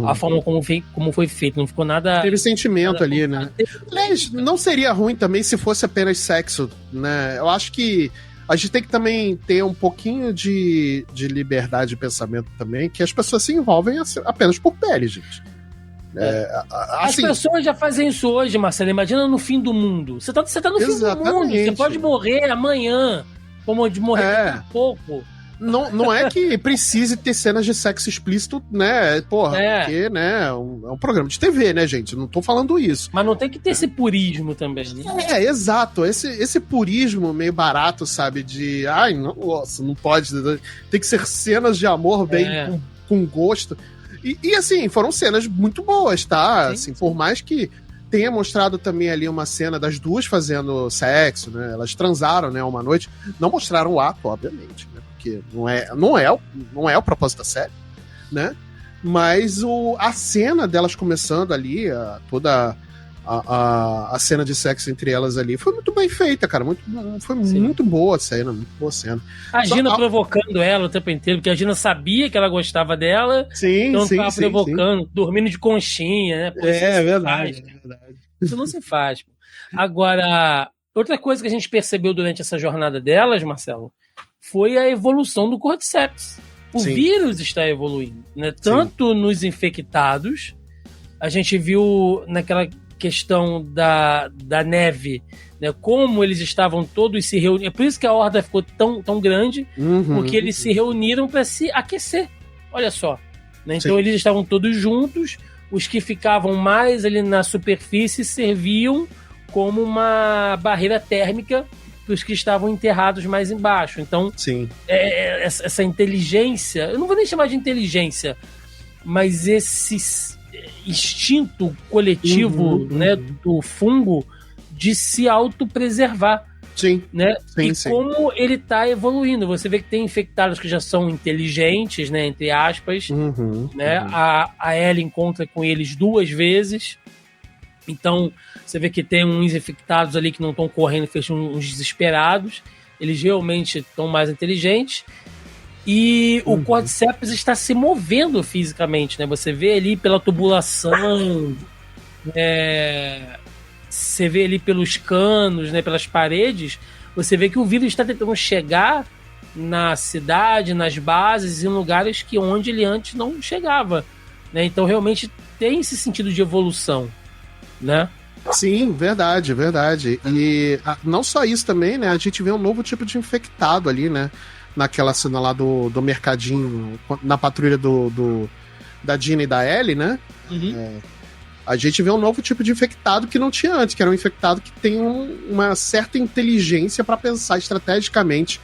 a forma como foi feito. Não ficou nada... Teve sentimento ali, né? Aliás, não seria ruim também se fosse apenas sexo, né? Eu acho que a gente tem que também ter um pouquinho de liberdade de pensamento também, que as pessoas se envolvem apenas por pele, gente. As pessoas já fazem isso hoje, Marcelo. Imagina no fim do mundo. Você tá no fim do mundo. Você pode morrer amanhã, como de morrer daqui a pouco. Não é que precise ter cenas de sexo explícito, né? Porra, porque, né, é um programa de TV, né, gente? Não tô falando isso. Mas não tem que ter esse purismo também, né? Exato. Esse purismo meio barato, sabe? De, nossa, não pode. Tem que ser cenas de amor bem com gosto. E assim, foram cenas muito boas, tá? Sim, assim, por mais que tenha mostrado também ali uma cena das duas fazendo sexo, né? Elas transaram, né, uma noite. Não mostraram o ato, obviamente, né? Porque não é o propósito da série, né? Mas a cena delas começando ali, toda a cena de sexo entre elas ali, foi muito bem feita, cara. Muito boa a cena, muito boa cena. A Gina provocando ela o tempo inteiro, porque a Gina sabia que ela gostava dela, então tava provocando, dormindo de conchinha, né? Pô, é verdade. Isso não se faz. Agora, outra coisa que a gente percebeu durante essa jornada delas, Marcelo, foi a evolução do Cordyceps. O vírus está evoluindo, né? Tanto nos infectados, a gente viu naquela questão da neve, né? Como eles estavam todos se reunindo. É por isso que a horda ficou tão grande, porque eles se reuniram para se aquecer. Olha só. Né? Então eles estavam todos juntos, os que ficavam mais ali na superfície serviam como uma barreira térmica para os que estavam enterrados mais embaixo. Então, essa inteligência, eu não vou nem chamar de inteligência, mas esse instinto coletivo, né, do fungo de se autopreservar. Né? Como ele está evoluindo. Você vê que tem infectados que já são inteligentes, né, entre aspas, né? A Ellie encontra com eles 2 vezes. Então, você vê que tem uns infectados ali que não estão correndo, fecham uns desesperados. Eles realmente estão mais inteligentes. E o Cordyceps está se movendo fisicamente, né? Você vê ali pela tubulação, você vê ali pelos canos, né, pelas paredes, você vê que o vírus está tentando chegar na cidade, nas bases, em lugares onde ele antes não chegava, né? Então, realmente tem esse sentido de evolução, né? Sim, verdade. E não só isso também, né? A gente vê um novo tipo de infectado ali, né? Naquela cena lá do mercadinho, na patrulha da Gina e da Ellie, né? A gente vê um novo tipo de infectado que não tinha antes, que era um infectado que tem uma certa inteligência para pensar estrategicamente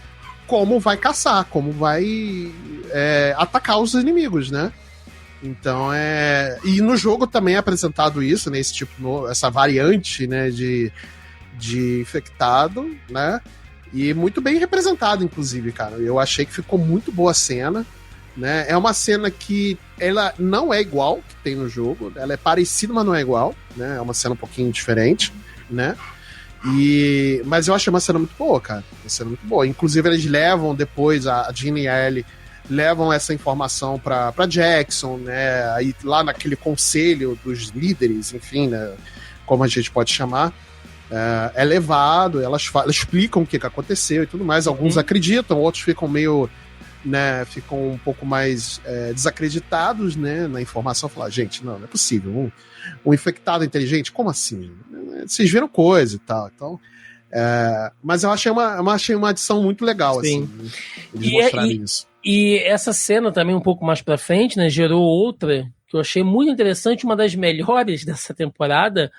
como vai caçar, como vai atacar os inimigos, né? Então E no jogo também é apresentado isso, né? Esse tipo, essa variante, né? De infectado, né? E muito bem representado, inclusive, cara. Eu achei que ficou muito boa a cena, né? É uma cena que ela não é igual que tem no jogo. Ela é parecida, mas não é igual, né? É uma cena um pouquinho diferente, né? Mas eu achei uma cena muito boa, cara. Uma cena muito boa. Inclusive, eles levam depois, a Jean e a Ellie levam essa informação pra Jackson, né? Aí lá naquele conselho dos líderes, enfim, né? Como a gente pode chamar. É levado, elas explicam o que aconteceu e tudo mais. Alguns acreditam, outros ficam meio, né, ficam um pouco mais desacreditados, né, na informação. Falar, gente, não é possível. Um infectado inteligente, como assim? Vocês viram coisa e tal. Então, mas eu achei uma adição muito legal, sim, assim, eles mostrarem isso. E essa cena também, um pouco mais pra frente, né, gerou outra que eu achei muito interessante, uma das melhores dessa temporada,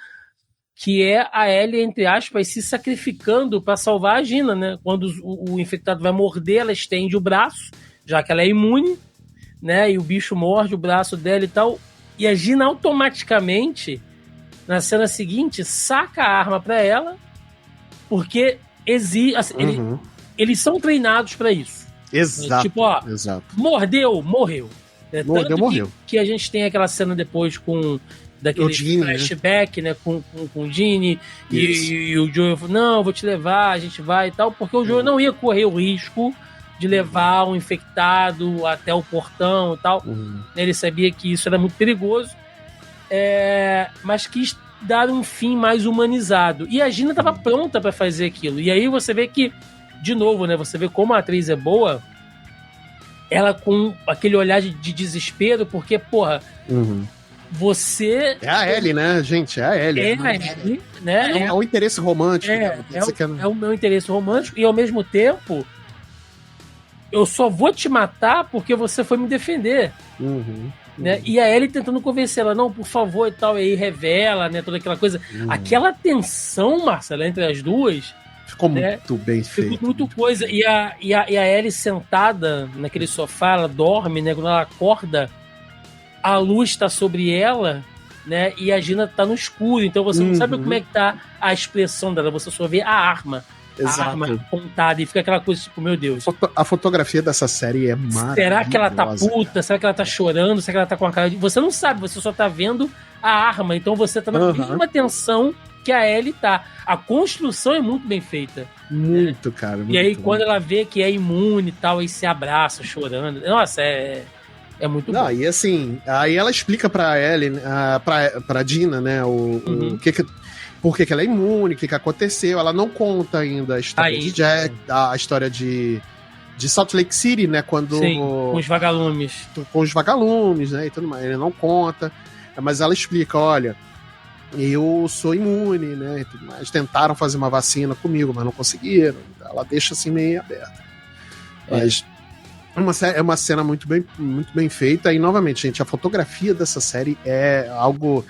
que é a Ellie, entre aspas, se sacrificando para salvar a Gina, né? Quando o infectado vai morder, ela estende o braço, já que ela é imune, né? E o bicho morde o braço dela e tal. E a Gina automaticamente, na cena seguinte, saca a arma para ela, porque eles são treinados para isso. Exato. Tipo, ó, exato. Mordeu, morreu. Morreu. Que a gente tem aquela cena depois com daquele Gene, flashback, né, com o Gene e o Joel falou, não, vou te levar, a gente vai e tal, porque o Joel não ia correr o risco de levar um infectado até o portão e tal. Ele sabia que isso era muito perigoso, mas quis dar um fim mais humanizado. E a Gina estava pronta para fazer aquilo. E aí você vê que, de novo, né, você vê como a atriz é boa, ela com aquele olhar de desespero, porque, porra, você... É a Ellie, né, gente? É a Ellie. É a Ellie, né? É o interesse romântico. É o meu interesse romântico e, ao mesmo tempo, eu só vou te matar porque você foi me defender. Né? E a Ellie tentando convencer ela, não, por favor e tal, e aí revela, né, toda aquela coisa. Aquela tensão, Marcela, entre as duas... Ficou muito bem feito. Ficou muito coisa. E a Ellie sentada naquele sofá, ela dorme, né? Quando ela acorda, a luz está sobre ela, né? E a Gina tá no escuro. Então você não sabe como é que tá a expressão dela. Você só vê a arma. Exato. A arma apontada. E fica aquela coisa tipo, meu Deus. A fotografia dessa série é maravilhosa. Será que ela tá puta? Será que ela tá chorando? Será que ela tá com a cara de... Você não sabe, você só tá vendo a arma. Então você tá na mesma tensão que a Ellie tá. A construção é muito bem feita. Muito, cara. Muito, e aí, quando ela vê que é imune e tal, aí se abraça, chorando. Nossa, é muito bom. E assim, aí ela explica pra Ellie, pra Dina, né, por que ela é imune, o que aconteceu. Ela não conta ainda a história de Jack, a história de Salt Lake City, né, quando... Sim, com os vagalumes. Com os vagalumes, né, e tudo mais. Ele não conta, mas ela explica, olha... Eu sou imune, né? E tudo mais. Tentaram fazer uma vacina comigo, mas não conseguiram. Ela deixa assim meio aberta. Mas é uma cena muito bem feita. E, novamente, gente, a fotografia dessa série é algo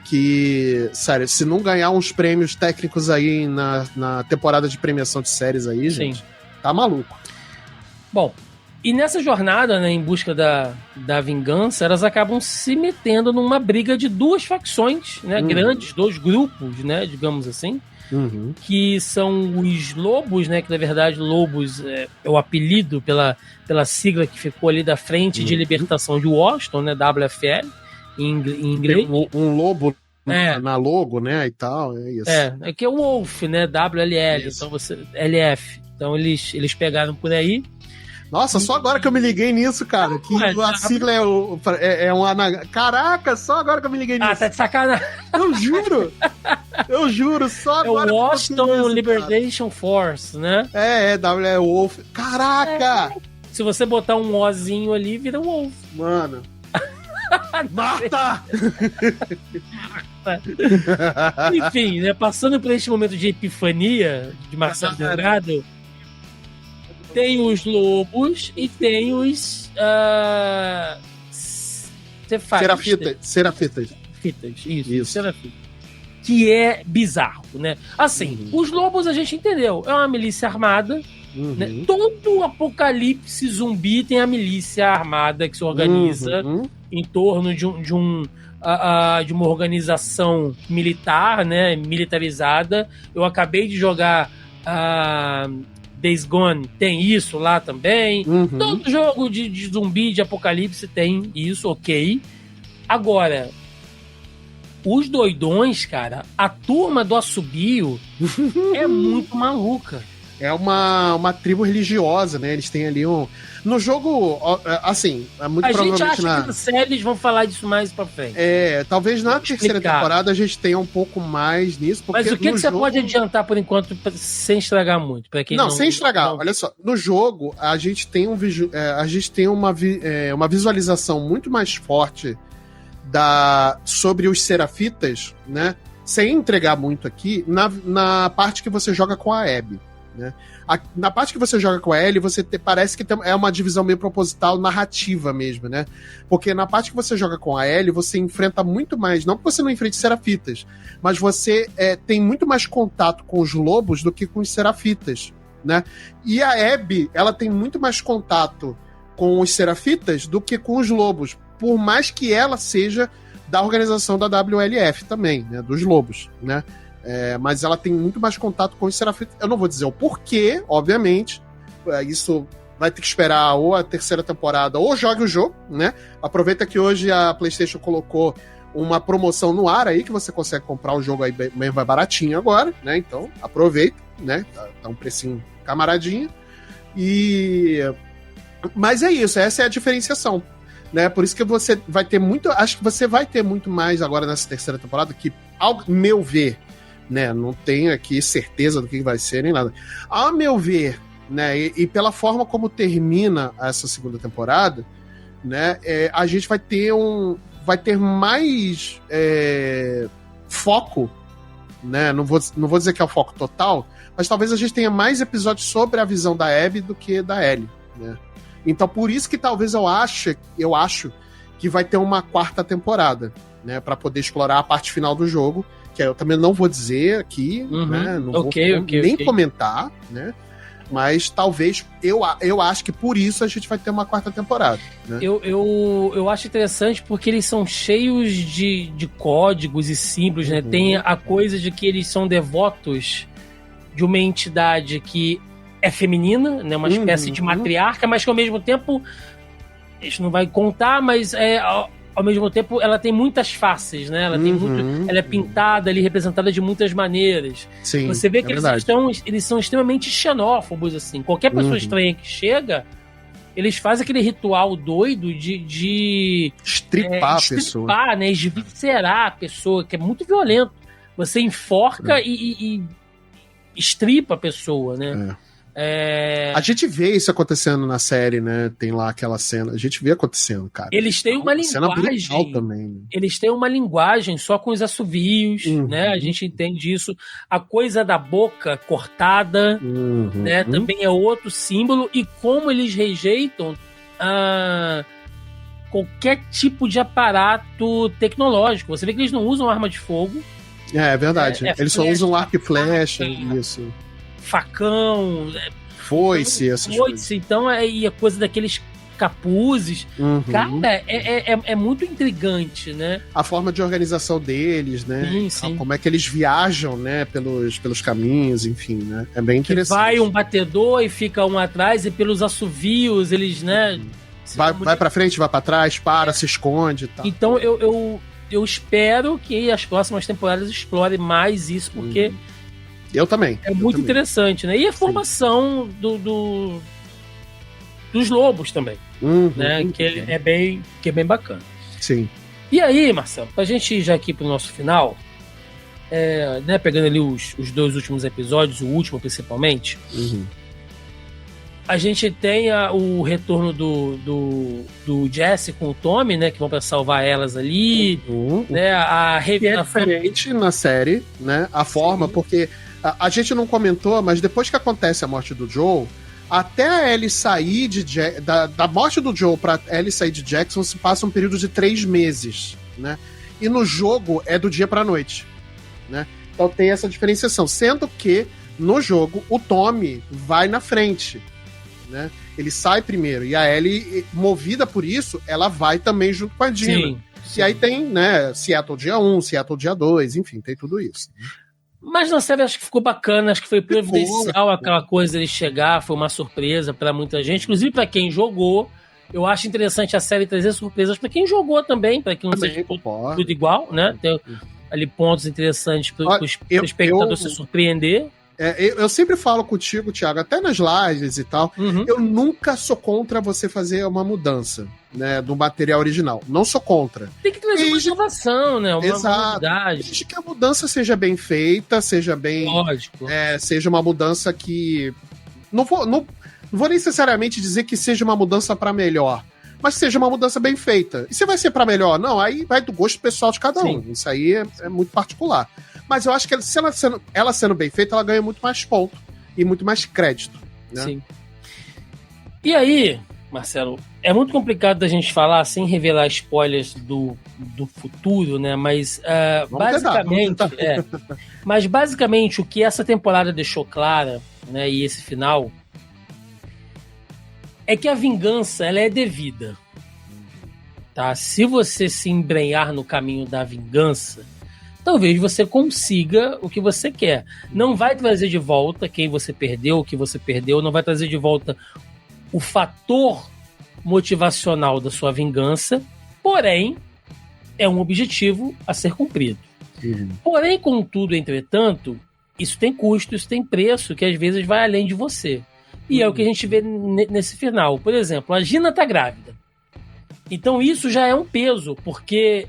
que, sério, se não ganhar uns prêmios técnicos aí na temporada de premiação de séries aí, gente, tá maluco. Bom, e nessa jornada, né, em busca da vingança, elas acabam se metendo numa briga de duas facções, né, grandes, dois grupos, né, digamos assim, que são os Lobos, né, que na verdade Lobos é o apelido pela sigla que ficou ali da Frente de Libertação de Washington, né, WFL, em inglês. Um lobo na logo, né, e tal, é isso. É que é o Wolf, né, WLL, então LF. Então eles pegaram por aí. Nossa, só agora que eu me liguei nisso, cara. Que a sigla é um anagrama. Caraca, só agora que eu me liguei nisso. Tá de sacanagem. Eu juro, só agora. É o Washington Liberation Force, né? É Wolf. Caraca! Se você botar um Ozinho ali, vira um Wolf. Mano. Marta! Enfim, né, passando por este momento de epifania de Marcelo Delgado, tem os lobos e tem os Serafitas. Isso. Serafitas. Que é bizarro, né? Assim, os lobos a gente entendeu. É uma milícia armada. Né? Todo apocalipse zumbi tem a milícia armada que se organiza em torno de uma organização militar, né, militarizada. Eu acabei de jogar Days Gone, tem isso lá também. Todo jogo de zumbi, de apocalipse tem isso, ok. Agora, os doidões, cara, a turma do assobio é muito maluca. É uma tribo religiosa, né? Eles têm ali um... No jogo, assim, muito provavelmente... A gente acha que na série eles vão falar disso mais pra frente. Talvez na terceira temporada a gente tenha um pouco mais nisso, porque mas o que você pode adiantar por enquanto, sem estragar muito? Pra quem sem estragar. Olha só, no jogo a gente tem uma visualização muito mais forte sobre os serafitas, né? Sem entregar muito aqui, na parte que você joga com a Abby. Né? Na parte que você joga com a Ellie, parece que é uma divisão meio proposital, narrativa mesmo, né? Porque na parte que você joga com a Ellie, você enfrenta muito mais, não que você não enfrente serafitas, mas você tem muito mais contato com os lobos do que com os serafitas, né? E a Abby, ela tem muito mais contato com os serafitas do que com os lobos, por mais que ela seja da organização da WLF também, né? Dos lobos, né? Mas ela tem muito mais contato com os serafitas. Eu não vou dizer o porquê, obviamente. Isso vai ter que esperar ou a terceira temporada ou jogue o jogo, né? Aproveita que hoje a PlayStation colocou uma promoção no ar aí, que você consegue comprar o jogo aí bem baratinho agora, né? Então, aproveita, né? Tá um precinho camaradinho. Mas é isso, essa é a diferenciação. Né? Por isso que você vai ter muito... Acho que você vai ter muito mais agora nessa terceira temporada, que, ao meu ver, né, não tenho aqui certeza do que vai ser nem nada. Ao meu ver, né, e pela forma como termina essa segunda temporada, né, a gente vai ter mais foco, né, não vou dizer que é o foco total, mas talvez a gente tenha mais episódios sobre a visão da Abby do que da Ellie, né? Então por isso que talvez eu acho que vai ter uma quarta temporada, né, para poder explorar a parte final do jogo, que eu também não vou dizer aqui, né? Não vou nem comentar, né? Mas talvez, eu acho que por isso a gente vai ter uma quarta temporada, né? Eu acho interessante porque eles são cheios de códigos e símbolos, né? Tem a coisa de que eles são devotos de uma entidade que é feminina, né? Uma espécie de matriarca, mas que ao mesmo tempo, a gente não vai contar, mas ao mesmo tempo, ela tem muitas faces, né? Ela ela é pintada ali, representada de muitas maneiras. Sim, você vê que eles são extremamente xenófobos, assim. Qualquer pessoa estranha que chega, eles fazem aquele ritual doido de estripar a pessoa, né? Esviscerar a pessoa, que é muito violento. Você enforca e estripa a pessoa, né? A gente vê isso acontecendo na série, né? Tem lá aquela cena. A gente vê acontecendo, cara. Eles têm uma linguagem. Também, né? Eles têm uma linguagem só com os assovios, né? A gente entende isso. A coisa da boca cortada, né? Também é outro símbolo. E como eles rejeitam qualquer tipo de aparato tecnológico. Você vê que eles não usam arma de fogo. É verdade. Eles só usam arco e flecha, isso. Facão, foice, essas coisas. Então, e a coisa daqueles capuzes, cara, é muito intrigante, né? A forma de organização deles, né? Sim. Como é que eles viajam, né? Pelos caminhos, enfim, né? É bem interessante. Vai um batedor e fica um atrás, e pelos assovios, eles, né? Vai pra frente, vai pra trás, se esconde e tal. Então, eu espero que as próximas temporadas explorem mais isso, porque... Eu também. É muito interessante, né? E a formação dos lobos também, né? Que é bem bacana. Sim. E aí, Marcelo, pra gente ir já aqui pro nosso final, né, pegando ali os dois últimos episódios, o último principalmente, a gente tem o retorno do Jesse com o Tommy, né? Que vão pra salvar elas ali, né? Que é diferente na série, né? A forma, porque... A gente não comentou, mas depois que acontece a morte do Joel, até a Ellie sair da morte do Joel pra Ellie sair de Jackson se passa um período de 3 meses, né? E no jogo é do dia pra noite, né? Então tem essa diferenciação, sendo que no jogo o Tommy vai na frente, né? ele sai primeiro. E a Ellie, movida por isso, ela vai também junto com a Dina. Sim. E aí tem, né, Seattle dia 1, Seattle dia 2, enfim, tem tudo isso. Mas na série acho que ficou bacana, acho que foi providencial aquela coisa de chegar, foi uma surpresa pra muita gente, inclusive pra quem jogou. Eu acho interessante a série trazer surpresas pra quem jogou também, pra que não seja tudo igual, né? Tem ali pontos interessantes pro espectador se surpreender. Eu sempre falo contigo, Thiago, até nas lives e tal, eu nunca sou contra você fazer uma mudança, né, do material original. Não sou contra. Tem que trazer uma inovação, né? Uma novidade. Desde que a mudança seja bem feita, seja bem... Lógico. Seja uma mudança que... Não vou necessariamente dizer que seja uma mudança para melhor, mas seja uma mudança bem feita. E se vai ser para melhor? Não, aí vai do gosto pessoal de cada um. Isso aí é muito particular. Mas eu acho que se ela sendo bem feita, ela ganha muito mais ponto e muito mais crédito. Né? Sim. E aí, Marcelo, é muito complicado da gente falar sem revelar spoilers do futuro, né? Mas basicamente o que essa temporada deixou clara, né? E esse final é que a vingança ela é devida. Tá? Se você se embrenhar no caminho da vingança, talvez você consiga o que você quer. Não vai trazer de volta quem você perdeu, o que você perdeu, não vai trazer de volta o fator motivacional da sua vingança, porém, é um objetivo a ser cumprido. Porém, contudo, entretanto, isso tem custo, isso tem preço, que às vezes vai além de você. E é o que a gente vê nesse final. Por exemplo, a Gina tá grávida. Então isso já é um peso, porque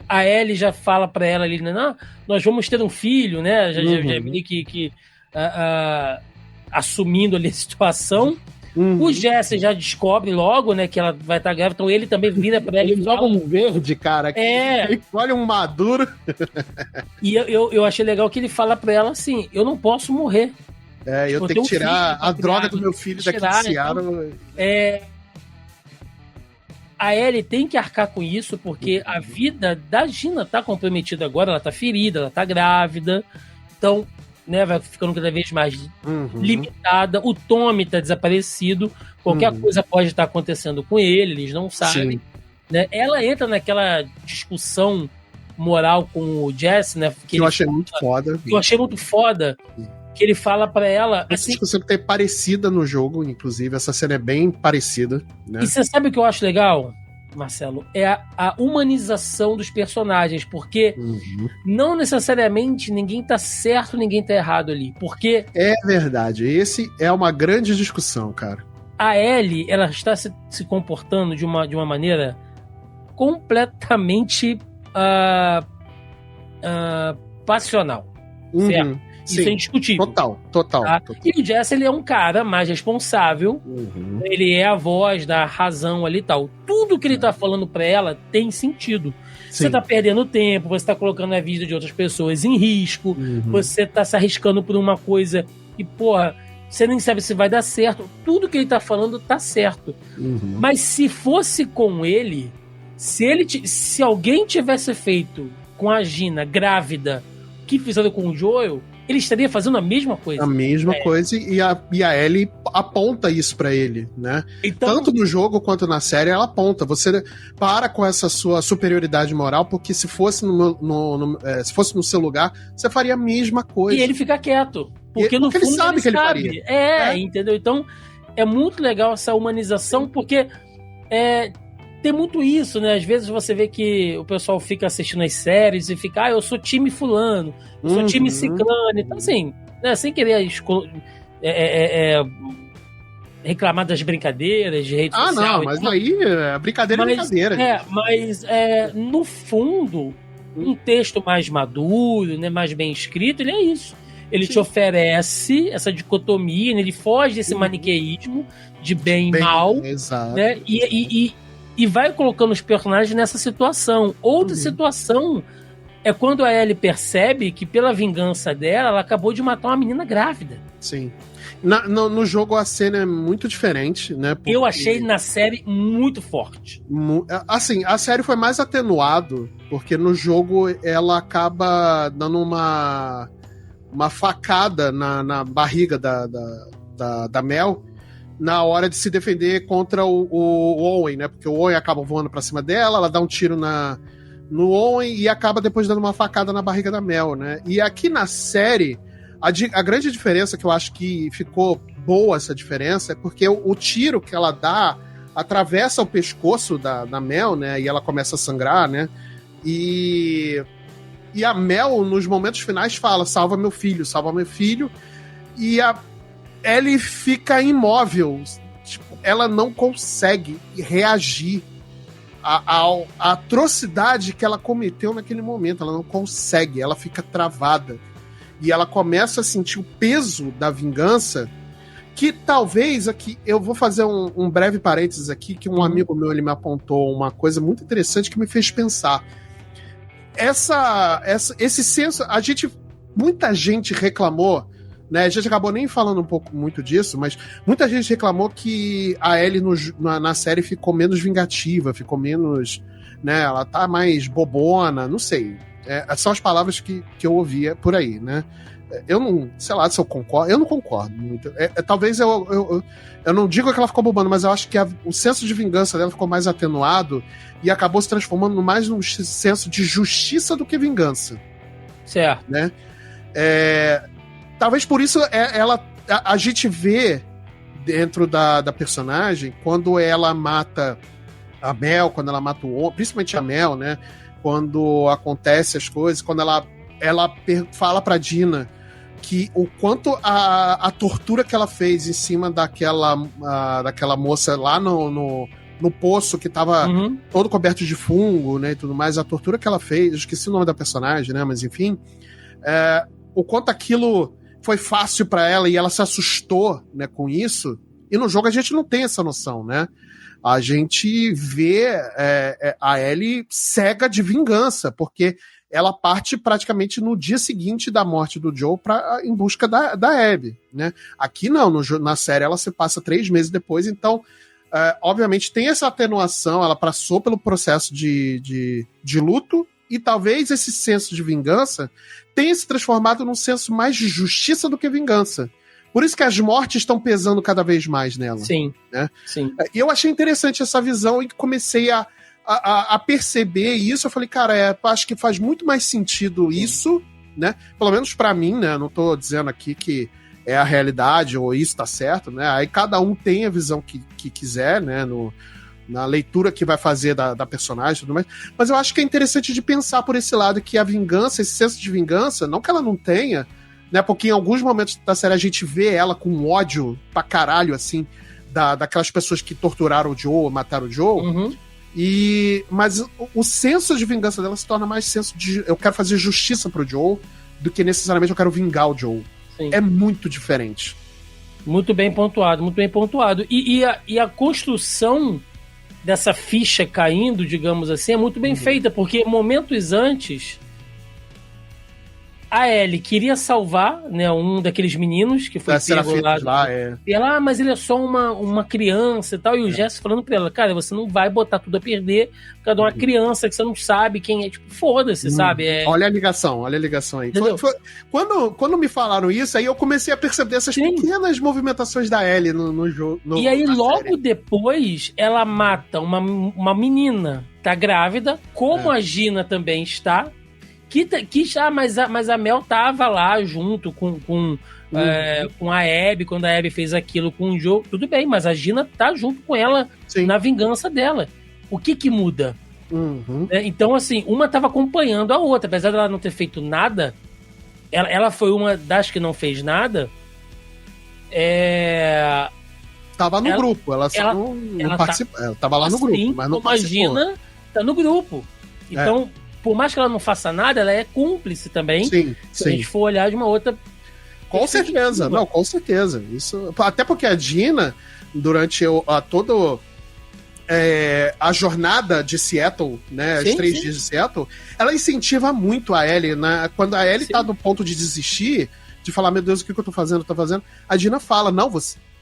a Ellie já fala pra ela ali, né? Nós vamos ter um filho, né? Já vi que assumindo ali a situação. O Jesse já descobre logo, né, que ela vai estar grávida, então ele também vira pra ela. Ele joga um verde, cara. Olha um maduro. E eu achei legal que ele fala pra ela assim: eu não posso morrer. Eu tenho que tirar a droga do meu filho daqui de Seattle. A Ellie tem que arcar com isso, porque a vida da Gina tá comprometida agora, ela tá ferida, ela tá grávida, então, né, vai ficando cada vez mais limitada. O Tommy tá desaparecido, qualquer coisa pode estar acontecendo com ele, eles não sabem. Né? Ela entra naquela discussão moral com o Jesse, né? Que eu achei muito foda. Que ele fala pra ela... Essa discussão que é parecida no jogo, inclusive. Essa cena é bem parecida. Né? E você sabe o que eu acho legal, Marcelo? É a humanização dos personagens. Porque não necessariamente ninguém tá certo, ninguém tá errado ali. Porque... É verdade. Esse é uma grande discussão, cara. A Ellie, ela está se comportando de uma maneira completamente passional. Certo? Isso é indiscutível. Total. E o Jesse, ele é um cara mais responsável. Ele é a voz da razão ali e tal. Tudo que ele tá falando pra ela tem sentido. Você tá perdendo tempo, você tá colocando a vida de outras pessoas em risco, você tá se arriscando por uma coisa e, porra, você nem sabe se vai dar certo. Tudo que ele tá falando tá certo. Mas se fosse com ele, se alguém tivesse feito com a Gina grávida que fizeram com o Joel, ele estaria fazendo a mesma coisa. A mesma coisa, e a Ellie aponta isso pra ele, né? Então, tanto no jogo quanto na série, ela aponta. Você para com essa sua superioridade moral, porque se fosse se fosse no seu lugar, você faria a mesma coisa. E ele fica quieto. Porque no fundo ele sabe que ele faria. Entendeu? Então, é muito legal essa humanização, porque tem muito isso, né? Às vezes você vê que o pessoal fica assistindo as séries e fica, eu sou time fulano, eu sou time ciclano. Então, assim, né, sem querer reclamar das brincadeiras de rede social. Não, mas aí brincadeira é brincadeira. Mas no fundo, um texto mais maduro, né, mais bem escrito, ele é isso. Ele te oferece essa dicotomia, né, ele foge desse maniqueísmo de bem e mal. Exato. Né, e vai colocando os personagens nessa situação. Outra situação é quando a Ellie percebe que, pela vingança dela, ela acabou de matar uma menina grávida. Sim. No jogo a cena é muito diferente, né? Porque... Eu achei na série muito forte. Assim, a série foi mais atenuado, porque no jogo ela acaba dando uma facada na barriga da Mel, na hora de se defender contra o Owen, né? Porque o Owen acaba voando pra cima dela, ela dá um tiro no Owen e acaba depois dando uma facada na barriga da Mel, né? E aqui na série, a grande diferença que eu acho que ficou boa essa diferença é porque o tiro que ela dá atravessa o pescoço da Mel, né? E ela começa a sangrar, né? E a Mel, nos momentos finais, fala: salva meu filho, salva meu filho. E a Ellie fica imóvel. Tipo, ela não consegue reagir à atrocidade que ela cometeu naquele momento. Ela não consegue, ela fica travada. E ela começa a sentir o peso da vingança, que talvez aqui, eu vou fazer um breve parênteses aqui, que um amigo meu ele me apontou uma coisa muito interessante que me fez pensar. Esse senso, muita gente reclamou, né? A gente acabou nem falando um pouco muito disso, mas muita gente reclamou que a Ellie na série ficou menos vingativa, ficou menos, né? Ela tá mais bobona, não sei. São as palavras que eu ouvia por aí, né? Eu não, sei lá se eu concordo, eu não concordo muito. Talvez eu não digo que ela ficou bobando, mas eu acho que o senso de vingança dela ficou mais atenuado e acabou se transformando mais num senso de justiça do que vingança. Certo. Né? Talvez por isso a gente vê dentro da personagem, quando ela mata a Mel, quando ela mata o Owen, principalmente a Mel, né? Quando acontece as coisas, quando ela fala pra Dina que o quanto a tortura que ela fez em cima daquela moça lá no poço que tava todo coberto de fungo, né, e tudo mais, a tortura que ela fez, eu esqueci o nome da personagem, né, mas enfim, o quanto aquilo foi fácil pra ela e ela se assustou, né, com isso, e no jogo a gente não tem essa noção, né, a gente vê a Ellie cega de vingança, porque ela parte praticamente no dia seguinte da morte do Joel em busca da Abby, né? Aqui não, na série ela se passa 3 meses depois, então obviamente tem essa atenuação, ela passou pelo processo de luto, e talvez esse senso de vingança tenha se transformado num senso mais de justiça do que vingança. Por isso que as mortes estão pesando cada vez mais nela. Sim, né? Sim. E eu achei interessante essa visão e comecei a perceber isso. Eu falei, cara, acho que faz muito mais sentido isso, né? Pelo menos pra mim, né? Não tô dizendo aqui que é a realidade ou isso tá certo, né? Aí cada um tem a visão que quiser, né? Na leitura que vai fazer da personagem e tudo mais. Mas eu acho que é interessante de pensar por esse lado, que a vingança, esse senso de vingança, não que ela não tenha, né? Porque em alguns momentos da série a gente vê ela com ódio pra caralho, assim, daquelas pessoas que torturaram o Joel, mataram o Joel. Mas o senso de vingança dela se torna mais senso de eu quero fazer justiça pro Joel do que necessariamente eu quero vingar o Joel. Sim. É muito diferente. Muito bem pontuado, muito bem pontuado. E a construção dessa ficha caindo, digamos assim, é muito bem feita, porque momentos antes a Ellie queria salvar, né, um daqueles meninos que foi pego lá. E ela, mas ele é só uma criança e tal. E o Jesse falando pra ela, cara, você não vai botar tudo a perder por causa de uma criança que você não sabe quem é. Tipo, foda-se, sabe? Olha a ligação aí. Quando me falaram isso, aí eu comecei a perceber essas pequenas movimentações da Ellie no jogo. E aí, logo depois, ela mata uma menina, tá grávida, como a Gina também está. Mas a Mel tava lá junto com a Abby, quando a Abby fez aquilo com o Joe. Tudo bem, mas a Gina tá junto com ela na vingança dela. O que muda? Então, assim, uma tava acompanhando a outra. Apesar dela não ter feito nada, ela foi uma das que não fez nada. Tava no grupo, ela não participou. Ela tava lá no grupo, mas não participou. Imagina, tá no grupo. Então, por mais que ela não faça nada, ela é cúmplice também. Sim. Se a gente for olhar de uma outra... Com certeza, não, com certeza. Isso, até porque a Gina, durante toda a jornada de Seattle, né, os 3 dias de Seattle, ela incentiva muito a Ellie, né? Quando a Ellie tá no ponto de desistir, de falar, meu Deus, o que eu tô fazendo? A Gina fala, não,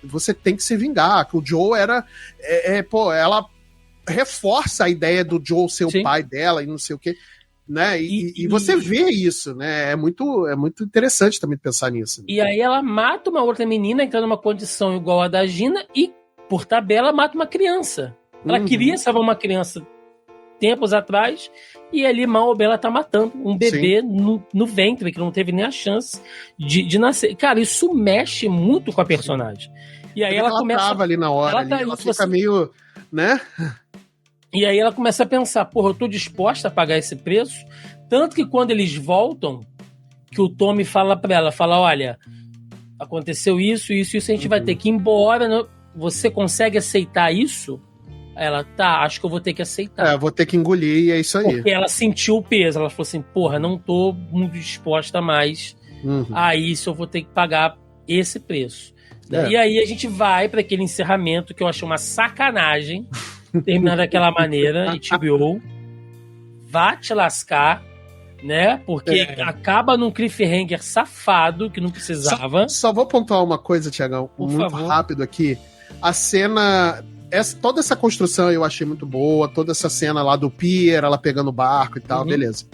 você tem que se vingar, que o Joe era... ela reforça a ideia do Joe ser o pai dela e não sei o quê. né? E você vê isso, né? É muito interessante também pensar nisso. E aí ela mata uma outra menina que tá numa condição igual a da Gina e, por tabela, mata uma criança. Ela queria salvar uma criança tempos atrás e ali, mal ou bem, ela tá matando um bebê no ventre, que não teve nem a chance de nascer. Cara, isso mexe muito com a personagem. E aí ela começa... Tava ali na hora, ela fica meio... né? E aí ela começa a pensar, porra, eu tô disposta a pagar esse preço? Tanto que quando eles voltam, que o Tommy fala pra ela, olha, aconteceu isso, a gente vai ter que ir embora, né? Você consegue aceitar isso? Ela, tá, acho que eu vou ter que aceitar. Vou ter que engolir e é isso aí. Porque ela sentiu o peso, ela falou assim, porra, não tô muito disposta mais a isso, eu vou ter que pagar esse preço. E aí a gente vai para aquele encerramento que eu achei uma sacanagem, terminar daquela maneira, HBO, vá te lascar, né? Porque acaba num cliffhanger safado que não precisava. Só vou pontuar uma coisa, Tiagão, muito rápido aqui. A cena... toda essa construção eu achei muito boa, toda essa cena lá do pier, ela pegando o barco e tal, beleza.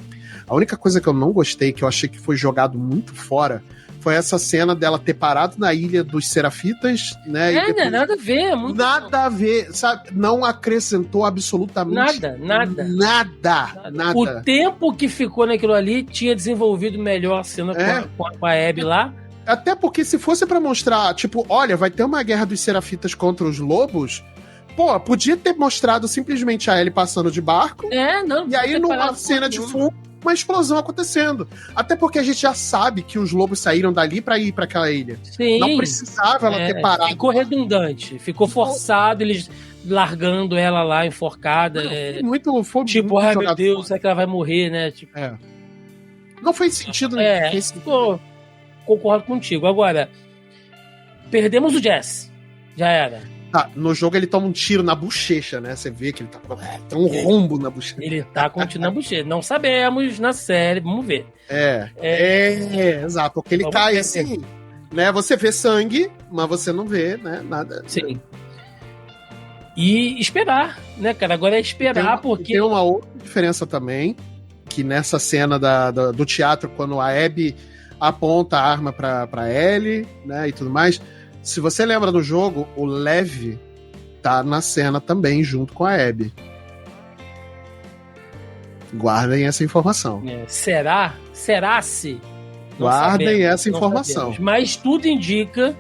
A única coisa que eu não gostei, que eu achei que foi jogado muito fora, foi essa cena dela ter parado na ilha dos Serafitas, né? Depois... nada a ver. Nada a ver, sabe? Não acrescentou absolutamente nada. O tempo que ficou naquilo ali tinha desenvolvido melhor a cena com a Abby lá. Até porque se fosse pra mostrar, tipo, olha, vai ter uma guerra dos Serafitas contra os lobos, pô, podia ter mostrado simplesmente a Ellie passando de barco. E aí numa cena de fundo, uma explosão acontecendo. Até porque a gente já sabe que os lobos saíram dali pra ir pra aquela ilha. Sim. Não precisava ela ter parado. Ficou redundante. Ficou forçado eles largando ela lá enforcada. Foi tipo, ai meu Deus, será que ela vai morrer, né? Tipo, não fez sentido. Concordo contigo. Agora, perdemos o Jesse. Já era. No jogo ele toma um tiro na bochecha, né? Você vê que ele tá um rombo na bochecha. Ele tá com um tiro na bochecha. Não sabemos na série, vamos ver. Exato. Porque ele cai assim, né? Você vê sangue, mas você não vê, né? Nada. Sim. E esperar, né, cara? Agora é esperar, porque... Tem uma outra diferença também, que nessa cena do teatro, quando a Abby aponta a arma pra Ellie, né, e tudo mais... Se você lembra do jogo, o Lev tá na cena também, junto com a Abby. Guardem essa informação. Será-se? Guardem essa informação. Mas tudo indica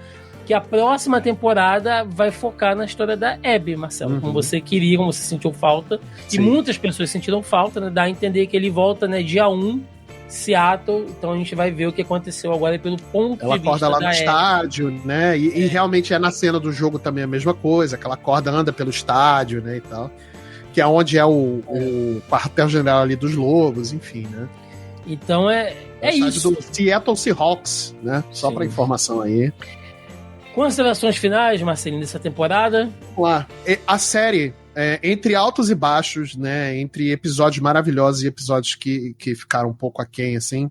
que a próxima temporada vai focar na história da Abby, Marcelo. Como você queria, como você sentiu falta. Sim. E muitas pessoas sentiram falta, né? Dá a entender que ele volta, né, dia 1, Seattle, então a gente vai ver o que aconteceu agora pelo ponto ela de vista da Ela acorda lá no Abby. estádio, né? E realmente na cena do jogo também a mesma coisa, que ela acorda, anda pelo estádio, né, e tal. Que é onde é o quartel-general ali dos lobos, enfim, né? Então é isso. Do Seattle Seahawks, né? Só para informação aí. Considerações finais, Marcelinho, dessa temporada? Vamos lá. A série, entre altos e baixos, né? Entre episódios maravilhosos e episódios que ficaram um pouco aquém, assim.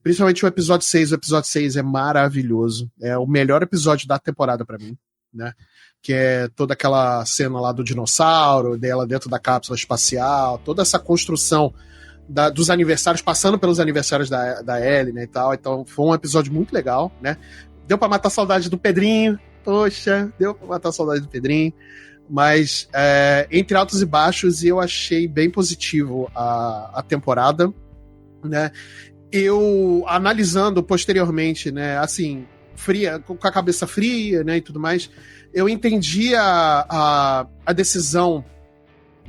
Principalmente o episódio 6. O episódio 6 é maravilhoso. É o melhor episódio da temporada para mim, né? Que é toda aquela cena lá do dinossauro, dela dentro da cápsula espacial, toda essa construção dos aniversários, passando pelos aniversários da Ellie, né, e tal. Então foi um episódio muito legal, né? Deu pra matar a saudade do Pedrinho, poxa, deu pra matar a saudade do Pedrinho, mas entre altos e baixos eu achei bem positivo a temporada, né? Eu, analisando posteriormente, né, assim, fria, com a cabeça fria, né, e tudo mais, eu entendi a decisão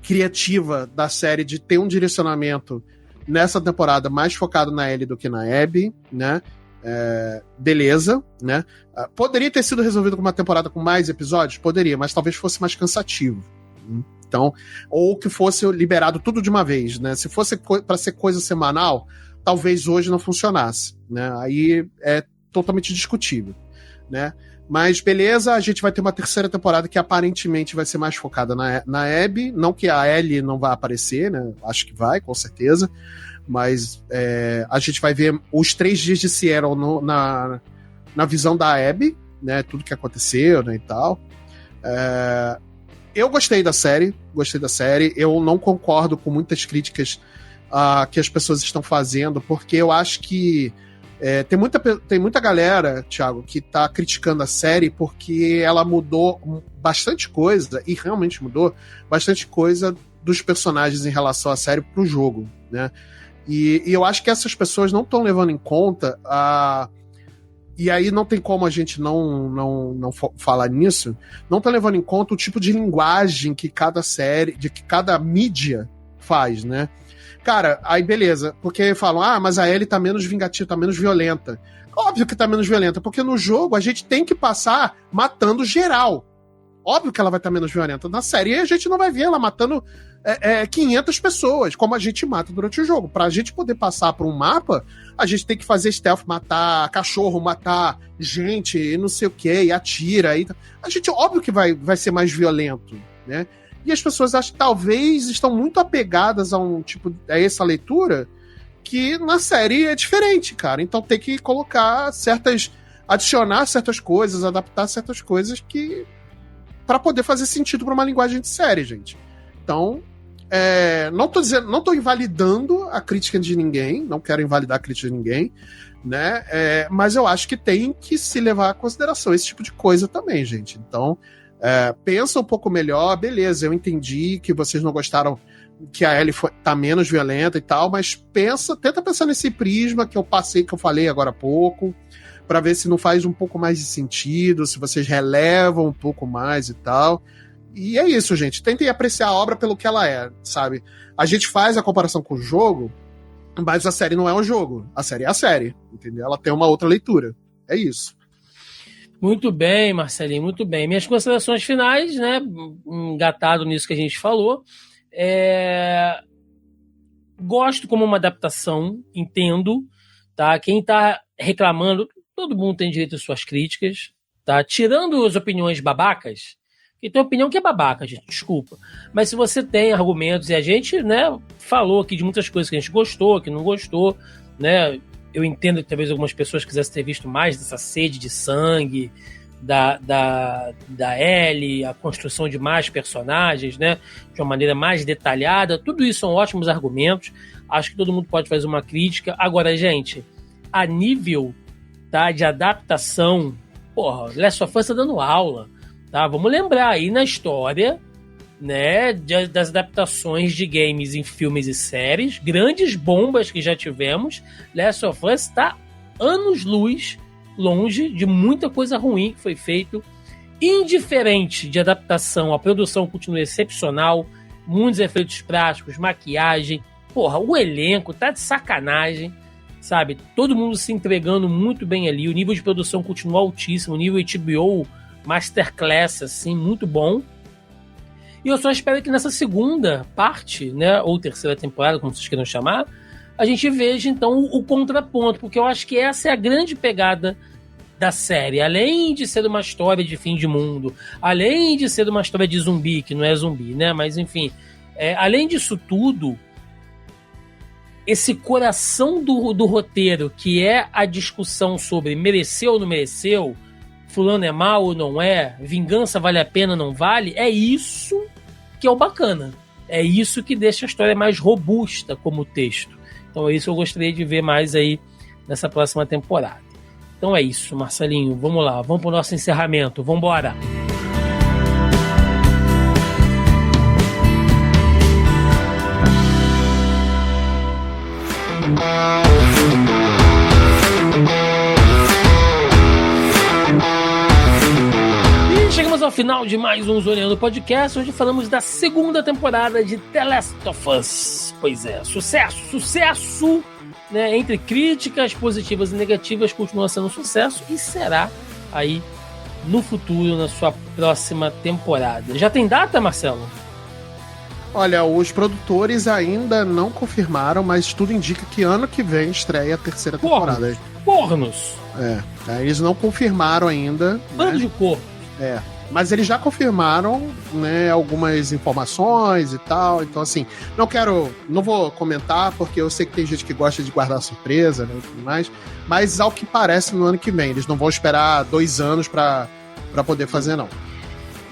criativa da série de ter um direcionamento nessa temporada mais focado na Ellie do que na Abby, né? Beleza, né? Poderia ter sido resolvido com uma temporada com mais episódios? Poderia, mas talvez fosse mais cansativo. Então, ou que fosse liberado tudo de uma vez, né? Se fosse para ser coisa semanal, talvez hoje não funcionasse, né? Aí é totalmente discutível, né? Mas beleza, a gente vai ter uma terceira temporada que aparentemente vai ser mais focada na Abby. Não que a Ellie não vai aparecer, né? Acho que vai, com certeza. Mas a gente vai ver os 3 dias de Seattle na visão da Abby, né? Tudo que aconteceu, né, e tal. Eu gostei da série. Eu não concordo com muitas críticas que as pessoas estão fazendo, porque eu acho que tem muita galera, Thiago, que tá criticando a série porque ela mudou bastante coisa, e realmente mudou bastante coisa dos personagens em relação à série pro jogo, né? E eu acho que essas pessoas não estão levando em conta e aí não tem como a gente não falar nisso, não tá levando em conta o tipo de linguagem que cada série, que cada mídia faz, né? Cara, aí beleza, porque falam, mas a Ellie tá menos vingativa, tá menos violenta. Óbvio que tá menos violenta, porque no jogo a gente tem que passar matando geral. Óbvio que ela vai estar menos violenta. Na série a gente não vai ver ela matando 500 pessoas, como a gente mata durante o jogo. Pra gente poder passar por um mapa, a gente tem que fazer stealth, matar cachorro, matar gente, e não sei o que, e atira. A gente, óbvio que vai ser mais violento, né? E as pessoas acho que talvez estão muito apegadas a essa leitura, que na série é diferente, cara. Então tem que adicionar certas coisas, adaptar certas coisas para poder fazer sentido para uma linguagem de série, gente. Então, não tô invalidando a crítica de ninguém, não quero invalidar a crítica de ninguém, né? Mas eu acho que tem que se levar em consideração esse tipo de coisa também, gente. Então, pensa um pouco melhor, beleza, eu entendi que vocês não gostaram que a Ellie tá menos violenta e tal, mas tenta pensar nesse prisma que eu falei agora há pouco, para ver se não faz um pouco mais de sentido, se vocês relevam um pouco mais e tal. E é isso, gente. Tentem apreciar a obra pelo que ela é, sabe? A gente faz a comparação com o jogo, mas a série não é um jogo. A série é a série, entendeu? Ela tem uma outra leitura. É isso. Muito bem, Marcelinho, muito bem. Minhas considerações finais, né? Engatado nisso que a gente falou. Gosto como uma adaptação, entendo, tá? Quem tá reclamando, todo mundo tem direito às suas críticas, tá? Tirando as opiniões babacas, que tem opinião que é babaca, gente, desculpa. Mas se você tem argumentos, e a gente, né, falou aqui de muitas coisas que a gente gostou, que não gostou, né? Eu entendo que talvez algumas pessoas quisessem ter visto mais dessa sede de sangue da Ellie, a construção de mais personagens, né, de uma maneira mais detalhada. Tudo isso são ótimos argumentos. Acho que todo mundo pode fazer uma crítica. Agora, gente, a nível, tá, de adaptação, Last of Us tá dando aula, tá? Vamos lembrar aí na história, né, das adaptações de games em filmes e séries, grandes bombas que já tivemos. Last of Us está anos-luz longe de muita coisa ruim que foi feito. Indiferente de adaptação, a produção continua excepcional, muitos efeitos práticos, maquiagem, o elenco tá de sacanagem, sabe? Todo mundo se entregando muito bem ali, o nível de produção continua altíssimo, o nível HBO Masterclass, assim, muito bom. E eu só espero que nessa segunda parte, né, ou terceira temporada, como vocês queiram chamar, a gente veja, então, o contraponto, porque eu acho que essa é a grande pegada da série. Além de ser uma história de fim de mundo, além de ser uma história de zumbi, que não é zumbi, né, mas enfim, além disso tudo, esse coração do roteiro, que é a discussão sobre mereceu ou não mereceu, fulano é mal ou não é, vingança vale a pena ou não vale, é isso que é o bacana. É isso que deixa a história mais robusta como texto. Então é isso que eu gostaria de ver mais aí nessa próxima temporada. Então é isso, Marcelinho. Vamos lá, vamos pro nosso encerramento. Vamos embora. Ao final de mais um Zoneando Podcast, onde falamos da segunda temporada de The Last of Us. Pois é, sucesso, né? Entre críticas positivas e negativas, continua sendo um sucesso e será aí no futuro, na sua próxima temporada. Já tem data, Marcelo? Olha, os produtores ainda não confirmaram, mas tudo indica que ano que vem estreia a terceira temporada. Pornos! Eles não confirmaram ainda. Bando de corpo. Mas eles já confirmaram, né, algumas informações e tal. Então, assim, não vou comentar, porque eu sei que tem gente que gosta de guardar surpresa, né, e tudo mais. Mas, ao que parece, no ano que vem. Eles não vão esperar 2 anos pra poder fazer, não.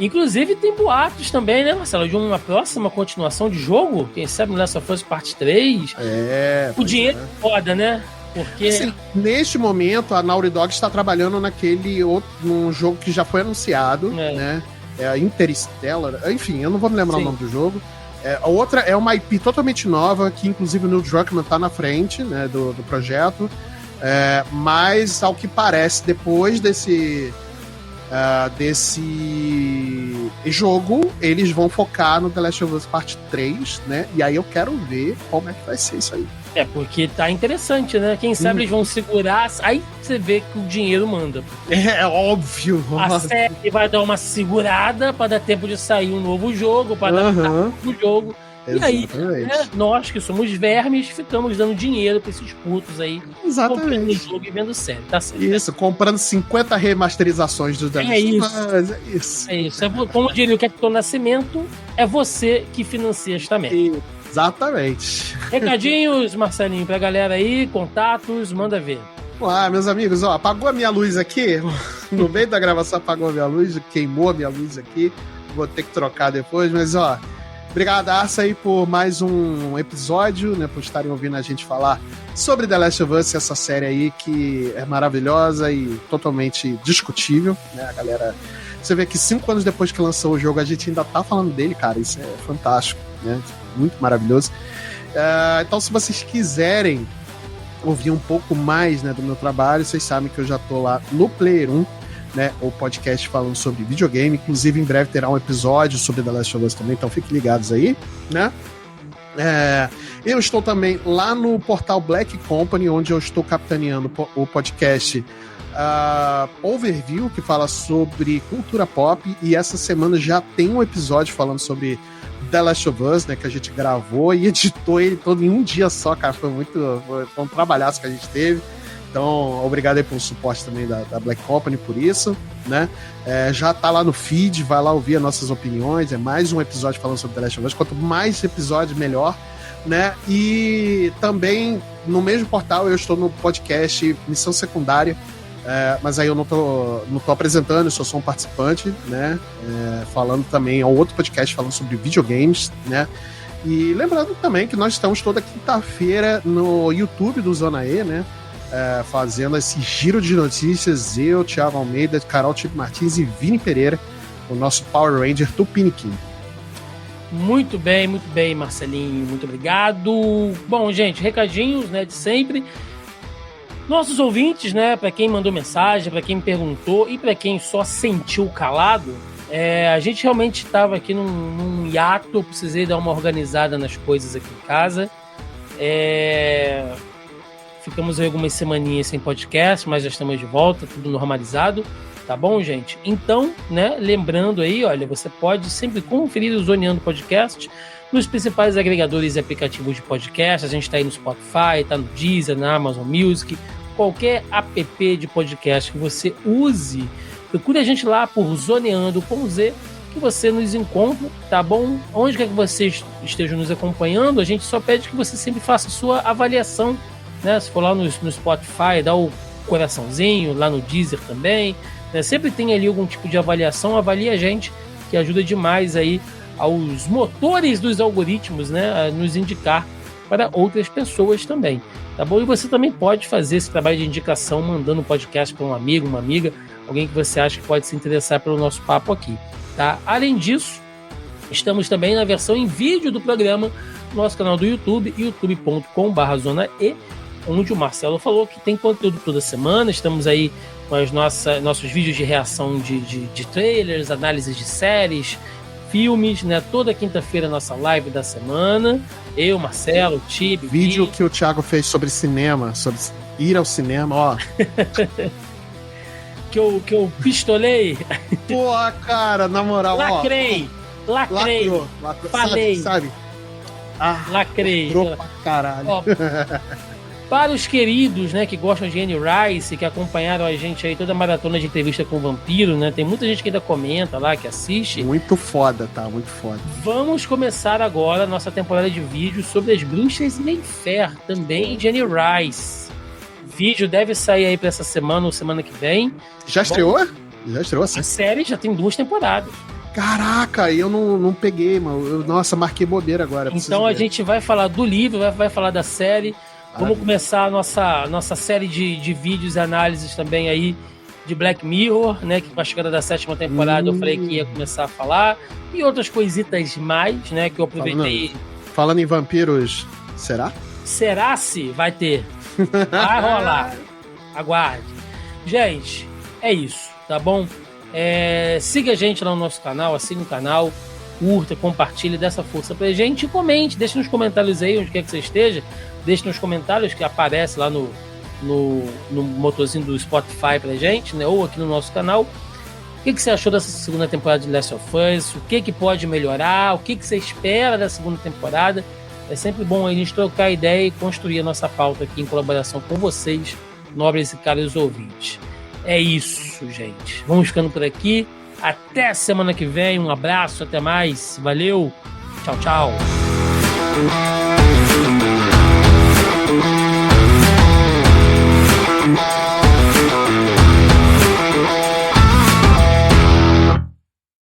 Inclusive tem boatos também, né, Marcelo, de uma próxima continuação de jogo, quem sabe no Last of Us Parte 3. O dinheiro é foda, né? Porque... Assim, neste momento, a Naughty Dog está trabalhando num jogo que já foi anunciado, né? É a Interstellar, enfim, eu não vou me lembrar o nome do jogo. A outra é uma IP totalmente nova, que inclusive o Neil Druckmann tá na frente, né, do projeto. Mas, ao que parece, depois desse jogo, eles vão focar no The Last of Us Part 3, né? E aí eu quero ver como é que vai ser isso aí. Porque tá interessante, né? Quem sabe eles vão segurar, aí você vê que o dinheiro manda. É óbvio. A série vai dar uma segurada pra dar tempo de sair um novo jogo, pra dar tempo do jogo. Exatamente. E aí, nós que somos vermes, ficamos dando dinheiro pra esses putos aí. Exatamente. Comprando jogo e vendo série, tá certo? Isso, comprando 50 remasterizações do The Last of Us. É isso. Como diria o Capitão Nascimento, é você que financia esta merda. Exatamente. Recadinhos, Marcelinho, pra galera aí, contatos, manda ver. Olá, meus amigos, apagou a minha luz aqui, no meio da gravação apagou a minha luz, queimou a minha luz aqui, vou ter que trocar depois, mas brigadaço aí por mais um episódio, né, por estarem ouvindo a gente falar sobre The Last of Us, essa série aí que é maravilhosa e totalmente discutível, né, a galera... Você vê que 5 anos depois que lançou o jogo, a gente ainda tá falando dele, cara, isso é fantástico, né, muito maravilhoso. Então, se vocês quiserem ouvir um pouco mais, né, do meu trabalho, vocês sabem que eu já tô lá no Player 1, né, o podcast falando sobre videogame, inclusive em breve terá um episódio sobre The Last of Us também, então fiquem ligados aí, né. Eu estou também lá no portal Black Company, onde eu estou capitaneando o podcast Overview, que fala sobre cultura pop, e essa semana já tem um episódio falando sobre The Last of Us, né, que a gente gravou e editou ele todo em um dia só, cara, foi um trabalhaço que a gente teve. Então, obrigado aí pelo suporte também da Black Company por isso, né? Já tá lá no feed, vai lá ouvir as nossas opiniões, é mais um episódio falando sobre The Last of Us, quanto mais episódio, melhor, né? E também, no mesmo portal, eu estou no podcast Missão Secundária, mas aí eu não tô apresentando, eu só um participante, né? Falando também, é um outro podcast falando sobre videogames, né? E lembrando também que nós estamos toda quinta-feira no YouTube do Zona E, né? Fazendo esse giro de notícias, eu, Thiago Almeida, Carol Tipo Martins e Vini Pereira, o nosso Power Ranger Tupiniquim. Muito bem, Marcelinho, muito obrigado. Bom, gente, recadinhos, né, de sempre. Nossos ouvintes, né, para quem mandou mensagem, para quem me perguntou e para quem só sentiu calado, a gente realmente estava aqui num hiato, eu precisei dar uma organizada nas coisas aqui em casa. Ficamos aí algumas semaninhas sem podcast, mas já estamos de volta, tudo normalizado, tá bom, gente? Então, né, lembrando aí, olha, você pode sempre conferir o Zoneando Podcast nos principais agregadores e aplicativos de podcast. A gente está aí no Spotify, tá no Deezer, na Amazon Music, qualquer app de podcast que você use, procure a gente lá por Zoneando com Z, que você nos encontra, tá bom? Onde quer que você esteja nos acompanhando, a gente só pede que você sempre faça a sua avaliação, né? Se for lá no Spotify, dá o coraçãozinho, lá no Deezer também, né? Sempre tem ali algum tipo de avaliação, avalie a gente, que ajuda demais aí aos motores dos algoritmos, né, a nos indicar para outras pessoas também, tá bom? E você também pode fazer esse trabalho de indicação mandando um podcast para um amigo, uma amiga, alguém que você acha que pode se interessar pelo nosso papo aqui, tá? Além disso, estamos também na versão em vídeo do programa no nosso canal do YouTube, youtube.com/zonae, onde o Marcelo falou que tem conteúdo toda semana. Estamos aí com os nossos vídeos de reação de trailers, análises de séries, filmes, né? Toda quinta-feira nossa live da semana. Eu, Marcelo, o Tibi. Vídeo que o Thiago fez sobre cinema, sobre ir ao cinema, ó. que eu pistolei. Pô, cara, na moral, Lacrei. Lacrou. Falei. Sabe? Lacrei. Lacrou pra caralho. Ó, para os queridos, né, que gostam de Anne Rice, que acompanharam a gente aí toda a maratona de entrevista com o Vampiro, né? Tem muita gente que ainda comenta lá, que assiste. Muito foda, tá? Muito foda. Vamos começar agora a nossa temporada de vídeos sobre as Bruxas de Mayfair, também de Anne Rice. O vídeo deve sair aí pra essa semana ou semana que vem. Já estreou? Já estreou, sim. A série já tem 2 temporadas. Caraca, eu não peguei, mano. Nossa, marquei bobeira agora. Então a gente vai falar do livro, vai falar da série. Vamos começar a nossa série de vídeos e análises também aí de Black Mirror, né? Que com a chegada da 7ª temporada eu falei que ia começar a falar. E outras coisitas mais, né? Que eu aproveitei. Falando em vampiros, será? Será-se? Vai ter. Vai rolar. Aguarde. Gente, é isso, tá bom? Siga a gente lá no nosso canal, assine o canal, curta, compartilhe, dê essa força pra gente e comente, deixe nos comentários aí onde quer que você esteja, deixe nos comentários que aparece lá no motorzinho do Spotify pra gente, né? Ou aqui no nosso canal. O que você achou dessa segunda temporada de Last of Us? O que pode melhorar? O que você espera da segunda temporada? É sempre bom a gente trocar ideia e construir a nossa pauta aqui em colaboração com vocês, nobres e caros ouvintes. É isso, gente. Vamos ficando por aqui. Até a semana que vem. Um abraço, até mais. Valeu. Tchau, tchau.